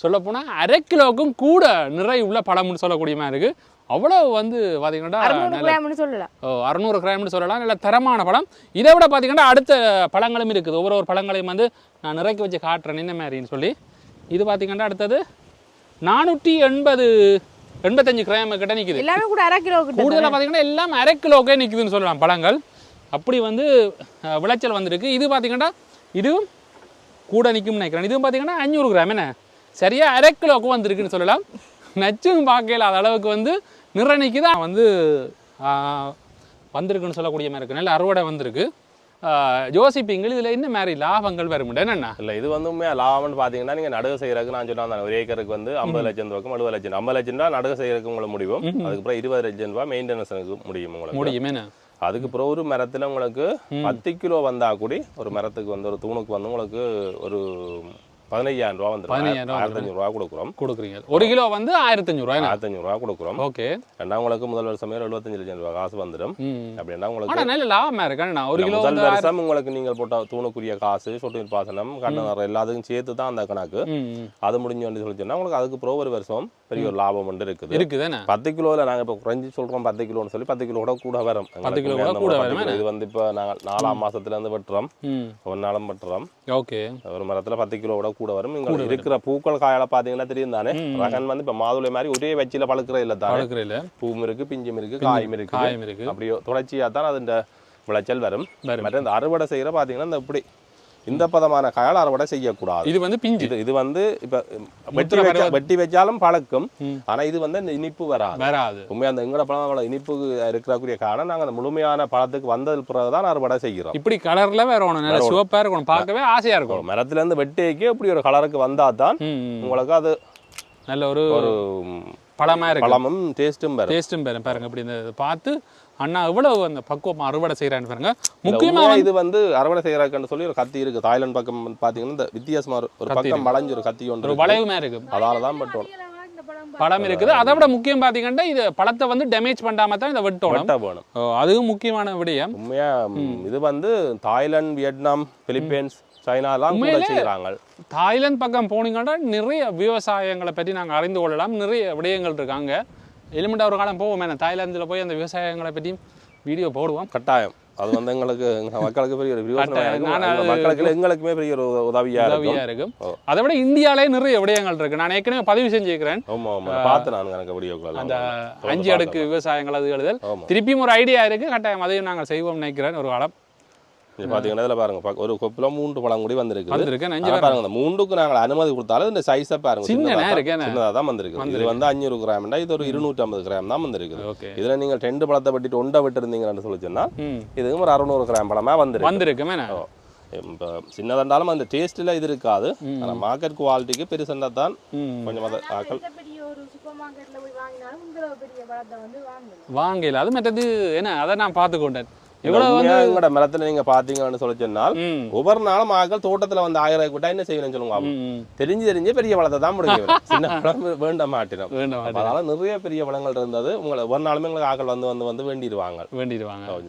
சொல்லப்போனால் 1/2 கிலோவுக்கும் கூட நிறை உள்ள பழம்னு சொல்லக்கூடிய மாதிரி இருக்குது. அவ்வளோ வந்து பார்த்தீங்கன்னா 600 கிராம்னு சொல்லலாம். நல்ல தரமான பழம். இதை விட பார்த்தீங்கன்னா அடுத்த பழங்களும் இருக்குது. ஒவ்வொரு பழங்களையும் வந்து நான் நிறைக்க வச்சு காட்டுறேன் என்ன மாதிரின்னு சொல்லி. இது பார்த்தீங்கன்னா அடுத்தது 485 கிராம் கிட்ட நிற்குது. எல்லாமே கூட 1/2 கிலோ கூடுதலாக பார்த்தீங்கன்னா எல்லாம் 1/2 கிலோக்கே நிற்குதுன்னு சொல்லலாம் பழங்கள். அப்படி வந்து விளைச்சல் வந்துருக்கு. இது பார்த்தீங்கன்னா இதுவும் கூட நிற்கும்னு நினைக்கிறேன். இதுவும் பார்த்தீங்கன்னா 500 கிராம் என்ன சரியா 1/2 கிலோவுக்கு வந்துருக்குன்னு சொல்லலாம். நச்சும் பார்க்கல அது அளவுக்கு வந்து நிறை நிற்கி வந்து வந்திருக்குன்னு சொல்லக்கூடிய மாதிரி இருக்குது. நல்ல அறுவடை வந்திருக்கு. யோசிப்பீங்கள் இதில் என்ன மாதிரி லாபங்கள் வரும் என்னென்னா? இல்லை இது வந்து உண்மையாக லாபம்னு பார்த்தீங்கன்னா நீங்கள் நடுக செய்கிறதுக்கு நான் சொன்னால் ஒரு ஏக்கருக்கு வந்து 50 லட்சம் ரூபாய்க்கும் 70 லட்சம் 50 லட்சம் ரூபா நடுக செய்கிறதுக்கு உங்களுக்கு முடியும். அதுக்கப்புறம் 20 லட்சம் ரூபா மெயின்டெனன்ஸுக்கு முடியும் உங்களுக்கு முடியுமே. அதுக்கப்புறம் ஒரு மரத்தில் உங்களுக்கு 10 கிலோ வந்தால் கூடி ஒரு மரத்துக்கு வந்து ஒரு தூணுக்கு வந்து உங்களுக்கு ஒரு 15,000 ரூபா வந்து 1500 ரூபா கொடுக்குறீங்க. 1 கிலோ வந்து 1500 ரூபா கொடுக்குறோம். ஓகே ரெண்டா உங்களுக்கு முதல் வருஷம் 75 லட்சம் ரூபா காசு வந்துடும். அப்படின்னா உங்களுக்கு நல்ல லாபமா இருக்கு. 1 கிலோ முதல் வருஷம் உங்களுக்கு நீங்கள் போட்ட தூணுக்குரிய காசு சொட்டு நீர் பாசனம் கண்ணு எல்லாத்துக்கும் சேர்த்து தான் அந்த கணக்கு. அது முடிஞ்சு வந்து சொல்லிச்சுன்னா உங்களுக்கு அதுக்கு பிறகு ஒரு வருஷம் பெரிய ஒரு லாபம் வந்து இருக்குதுதானே 10 கிலோவில் நாங்கள் இப்போ குறைஞ்சி சொல்கிறோம் 10 கிலோன்னு சொல்லி 10 கிலோ கூட வரும் 10 கிலோ கூட வரும். இது வந்து இப்போ நாங்கள் 4ஆம் மாதத்துலேருந்து வெட்டுறோம் ஒன்னாலும் வெட்டுறோம். ஓகே ஒரு மரத்தில் 10 கிலோ கூட வரும். இங்கே இருக்கிற பூக்கள் காயால பார்த்தீங்கன்னா தெரியும் தானே. ரகன் வந்து இப்போ மாதுளை மாதிரி ஒரே வச்சில பழுக்கிற இல்லை தானே. பூவும் இருக்கு, பிஞ்சும் இருக்கு, காயும் இருக்கு. அப்படியே தொடர்ச்சியாக தான் அது விளைச்சல் வரும். மற்ற இந்த அறுவடை செய்கிற பார்த்தீங்கன்னா இந்த இப்படி இந்த பதமான காயால் அறுவடை செய்யக்கூடாது. இது வந்து பிஞ்சு. இது வந்து இப்போ வெட்டி வச்சாலும் பழக்கும். ஆனால் இது வந்து இந்த இனிப்பு வராது. உண்மையாக அந்த எங்கட பழம் இனிப்பு இருக்கக்கூடிய காரணம் நாங்கள் அந்த முழுமையான பழத்துக்கு வந்தது பிறகுதான் அறுவடை செய்கிறோம். இப்படி கலர்ல வரணும், நல்ல சிவப்பாக இருக்கணும், பார்க்கவே ஆசையா இருக்கும். மரத்துல இருந்து வெட்டிக்கு இப்படி ஒரு கலருக்கு வந்தால் தான் உங்களுக்கு அது நல்ல ஒரு பழமா இருக்கு. பழமும் டேஸ்ட்டும் பெறும். பாருங்க இப்படி இந்த பார்த்து அண்ணா எவ்வளவு அந்த பக்குவமா அறுவடை செய்யறான்னு பாருங்க. முக்கியமா இது வந்து அறுவடை செய்யறாங்கன்னு சொல்லி ஒரு கத்தி இருக்கு. தாய்லாந்து பக்கம் பாத்தீங்கன்னா இந்த வித்தியாசமா ஒரு பக்கம் வளைஞ்சு ஒரு கத்தி ஒன்று வளைவுமா இருக்கு. அதாலதான் பட்டோம் பழம் இருக்குது. அதை விட முக்கியம் பாத்தீங்கன்னா இது பழத்தை வந்து டேமேஜ் பண்ணாம தான் இதை வெட்டணும். அதுவும் முக்கியமான விடயம். உண்மையா இது வந்து தாய்லாந்து, வியட்நாம், பிலிப்பைன்ஸ், சைனாலாம் கூட செய்யறாங்க. தாய்லாந்து பக்கம் போனீங்கன்னா நிறைய விவசாயங்களை பற்றி நாங்கள் அறிந்து கொள்ளலாம். நிறைய விடயங்கள் இருக்காங்க. எலிமெண்டா ஒரு காலம் போவோம். தாய்லாந்தில் போய் அந்த விவசாயங்களை பற்றியும் வீடியோ போடுவோம் கட்டாயம். அது வந்து எங்களுக்கு மக்களுக்கு பெரிய ஒரு மக்களுக்கு எங்களுக்குமே பெரிய ஒரு உதவியா இருக்கும். அதை விட இந்தியாவிலே நிறைய விடயங்கள் இருக்கு. நான் ஏற்கனவே பதிவு செஞ்சுக்கிறேன். பார்த்து நான் எனக்கு வீடியோக்கள் அந்த 5 அடுக்கு விவசாயங்கள் அது எழுதல் திருப்பியும் ஒரு ஐடியா இருக்கு. கட்டாயம் அதையும் நாங்கள் செய்வோம் நினைக்கிறேன் ஒரு காலம். பாத்தீங்கன்னா இதுல பாருங்க ஒரு கொப்புல 3 பழம் கூடி வந்திருக்கு. பாருங்க இந்த 3க்கு நாங்கள் அனுமதி கொடுத்தாலும் இந்த சைஸை பாருங்க சின்னதா தான் வந்திருக்கு. இது வந்து 500 கிராம், இது ஒரு 250 கிராம் தான் வந்திருக்கு. இதுல நீங்க 2 பழத்தை வெட்டிட்டு 1 விட்டு இருந்தீங்கன்னு சொல்லி சொன்னா இதுக்கு ஒரு 600 கிராம் பழமா வந்திருக்கு. இப்போ சின்னதாண்டாலும் அந்த டேஸ்ட்ல இது இருக்காது. ஆனா மார்க்கெட் குவாலிட்டிக்கு பெருசண்டா தான் கொஞ்சம் ஆக்கள் வாங்கல. அது மற்றது என்ன அதை நான் பார்த்துக்கொண்டேன். எங்களோட மரத்துல நீங்க பாத்தீங்கன்னு சொல்லி சொன்னால் ஒவ்வொரு நாளும் ஆக்கள் தோட்டத்துல வந்து 1000 கூட்டா என்ன செய்யணும்னு சொல்லுவாங்க. தெரிஞ்சு பெரிய பழத்தை தான் முடியும். சின்ன பழம் வேண்ட மாட்டினோம். அதனால நிறைய பெரிய பழங்கள் இருந்தது. உங்களை ஒவ்வொரு நாளுமே எங்களுக்கு ஆக்கள் வந்து வேண்டிடுவாங்க.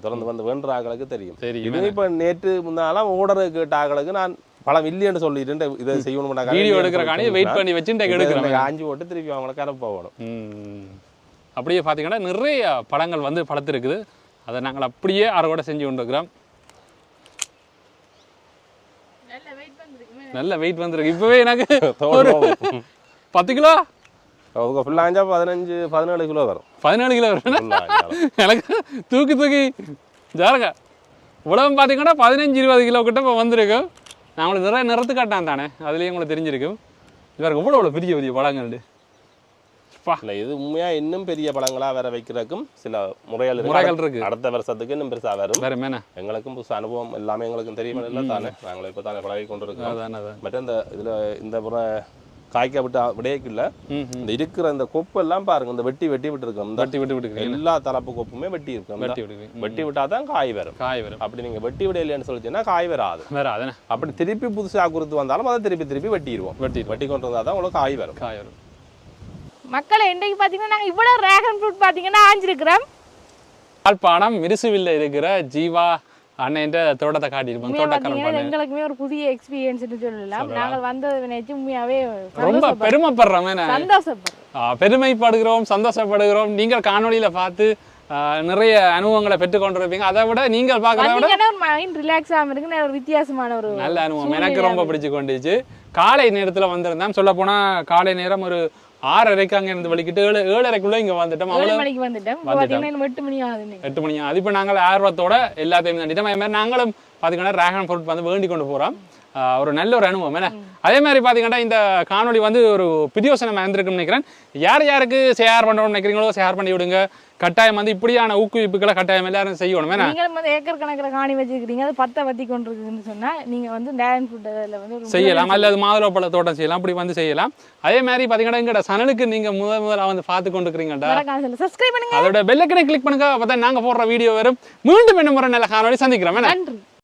தொடர்ந்து வந்து வேண்டுற ஆக்களுக்கு தெரியும். இது இப்ப நேற்று முன்னாலும் ஓர்டர் கேட்ட ஆக்களுக்கு நான் பழம் இல்லைன்னு சொல்லிட்டு இதை செய்யணும் வீடியோ எடுக்கிறக்கான வெயிட் பண்ணி வச்சு காஞ்சி போட்டு திருப்பி அவங்களை கரை போகணும். அப்படியே பாத்தீங்கன்னா நிறைய பழங்கள் வந்து பழத்திருக்குது. அதை நாங்கள் அப்படியே அறுவடை செஞ்சு கொண்டிருக்கிறோம். நல்ல வெயிட் வந்துருக்கு. இப்பவே எனக்கு ஒரு 10 கிலோ ஃபுல்லாக 15-17 கிலோ வரும். 17 கிலோ வரும் எனக்கு தூக்கி ஜாருங்க. உலகம் பார்த்தீங்கன்னா 15-20 கிலோ கிட்ட இப்போ வந்திருக்கு. நான் உங்களுக்கு நிறைய நிறத்து காட்டான் தானே, அதுலேயும் உங்களுக்கு தெரிஞ்சிருக்கும். இவருக்கு எவ்வளோ பெரிய பழங்கள் இல்லை. இது உண்மையா இன்னும் பெரிய பழங்களா வேற வைக்கிறதுக்கும் சில முறைகள் இருக்கு. அடுத்த வருஷத்துக்கு இன்னும் பெருசா வரும். எங்களுக்கும் புதுசு அனுபவம் எல்லாமே எங்களுக்கும் தெரியும் இல்லை தானே. நாங்கள் இப்போ தானே பழகி கொண்டு இருக்கோம். மற்ற இந்த இதுல இந்த காய்க்க விட்டு விடையக்குள்ள இந்த இருக்கிற இந்த கொப்பு எல்லாம் பாருங்க. இந்த வெட்டி விட்டுருக்கோம். எல்லா தரப்பு கொப்புமே வெட்டி இருக்கும். வெட்டி விட்டாதான் காய் வரும். அப்படி நீங்க வெட்டி விடையிலன்னு சொல்லிச்சுன்னா காய் வராது. அப்படி திருப்பி புதுசா குறுத்து வந்தாலும் அதை திருப்பி வெட்டிடுவோம். வெட்டி கொண்டு வந்தா தான் உங்களுக்கு காய் வரும். மக்களை இன்றைக்கு பார்த்தீங்கன்னா நாங்கள் இவ்வளோ ட்ராகன் ஃப்ரூட் பார்த்தீங்கன்னா ஆஞ்சிருக்கிறோம். யாழ்ப்பாணம் மிருசுவில்ல இருக்கிற ஜீவா அண்ணன் தோட்டத்தை காட்டியிருப்போம். எங்களுக்குமே ஒரு புதிய எக்ஸ்பீரியன்ஸ்னு சொல்லலாம். நாங்கள் வந்தது நினைச்சு உண்மையாவே ரொம்ப பெருமைப்படுறோம். பெருமைப்படுகிறோம், சந்தோஷப்படுகிறோம். நீங்கள் காணொலியில பார்த்து நிறைய அனுபவங்களை பெற்றுக்கொண்டிருப்பீங்க. அதை விட நீங்கள் பார்க்கறத மைண்ட் ரிலாக்ஸ் ஆகாம இருக்கு. ஒரு வித்தியாசமான ஒரு நல்ல அனுபவம் எனக்கு ரொம்ப பிடிச்சு கொண்டுச்சு. காலை நேரத்தில் வந்திருந்தேன். சொல்ல போனா காலை நேரம் ஒரு 6:30 அங்க இருந்து வலிக்கிட்டு 7:30 இங்க வந்துட்டோம். 7 மணிக்கு வந்துட்டோம். 8 மணி ஆகுது. 8 மணி ஆகுது. இப்போ நாங்கள் ஆர்வத்தோட எல்லாத்தையும் தண்டிட்டோம். அதே மாதிரி நாங்களும் பார்த்தீங்கன்னா ட்ராகன் ஃப்ரூட் வந்து வேண்டி கொண்டு போகிறோம். ஒரு நல்ல ஒரு அனுபவம் என்ன. அதே மாதிரி பார்த்தீங்கன்னா இந்த காணொலி வந்து ஒரு பிரியோசனம் இருந்திருக்குன்னு நினைக்கிறேன். யாருக்கு ஷேர் பண்ணணும்னு நினைக்கிறீங்களோ ஷேர் பண்ணி விடுங்க. கட்டாயம் வந்து இப்படியான ஊக்குவிப்புகளை கட்டாயம் எல்லாரும் செய்யணும். நீங்களும் வந்து ஏக்கர் கணக்கில் காணி வச்சுக்கிறீங்க, அது 10 வத்தி கொண்டிருக்குன்னு சொன்னா நீங்க வந்து ட்ராகன் ஃப்ரூட் வந்து செய்யலாம். அல்லது மாதுளை பழ தோட்டம் செய்யலாம். அப்படி வந்து செய்யலாம். அதே மாதிரி பார்த்தீங்கன்னா எங்களோட சேனலுக்கு நீங்க முதல்ல வந்து பார்த்து கொண்டிருக்கிறீங்கடா, சப்ஸ்கிரைப் பண்ணுங்க. அதோட பெல் ஐக்கனை கிளிக் பண்ணுங்க. அப்பதான் நாங்க போடுற வீடியோ வரும். மீண்டும் என்ன முறை நல்ல காணொலி சந்திக்கிறோம். நன்றி.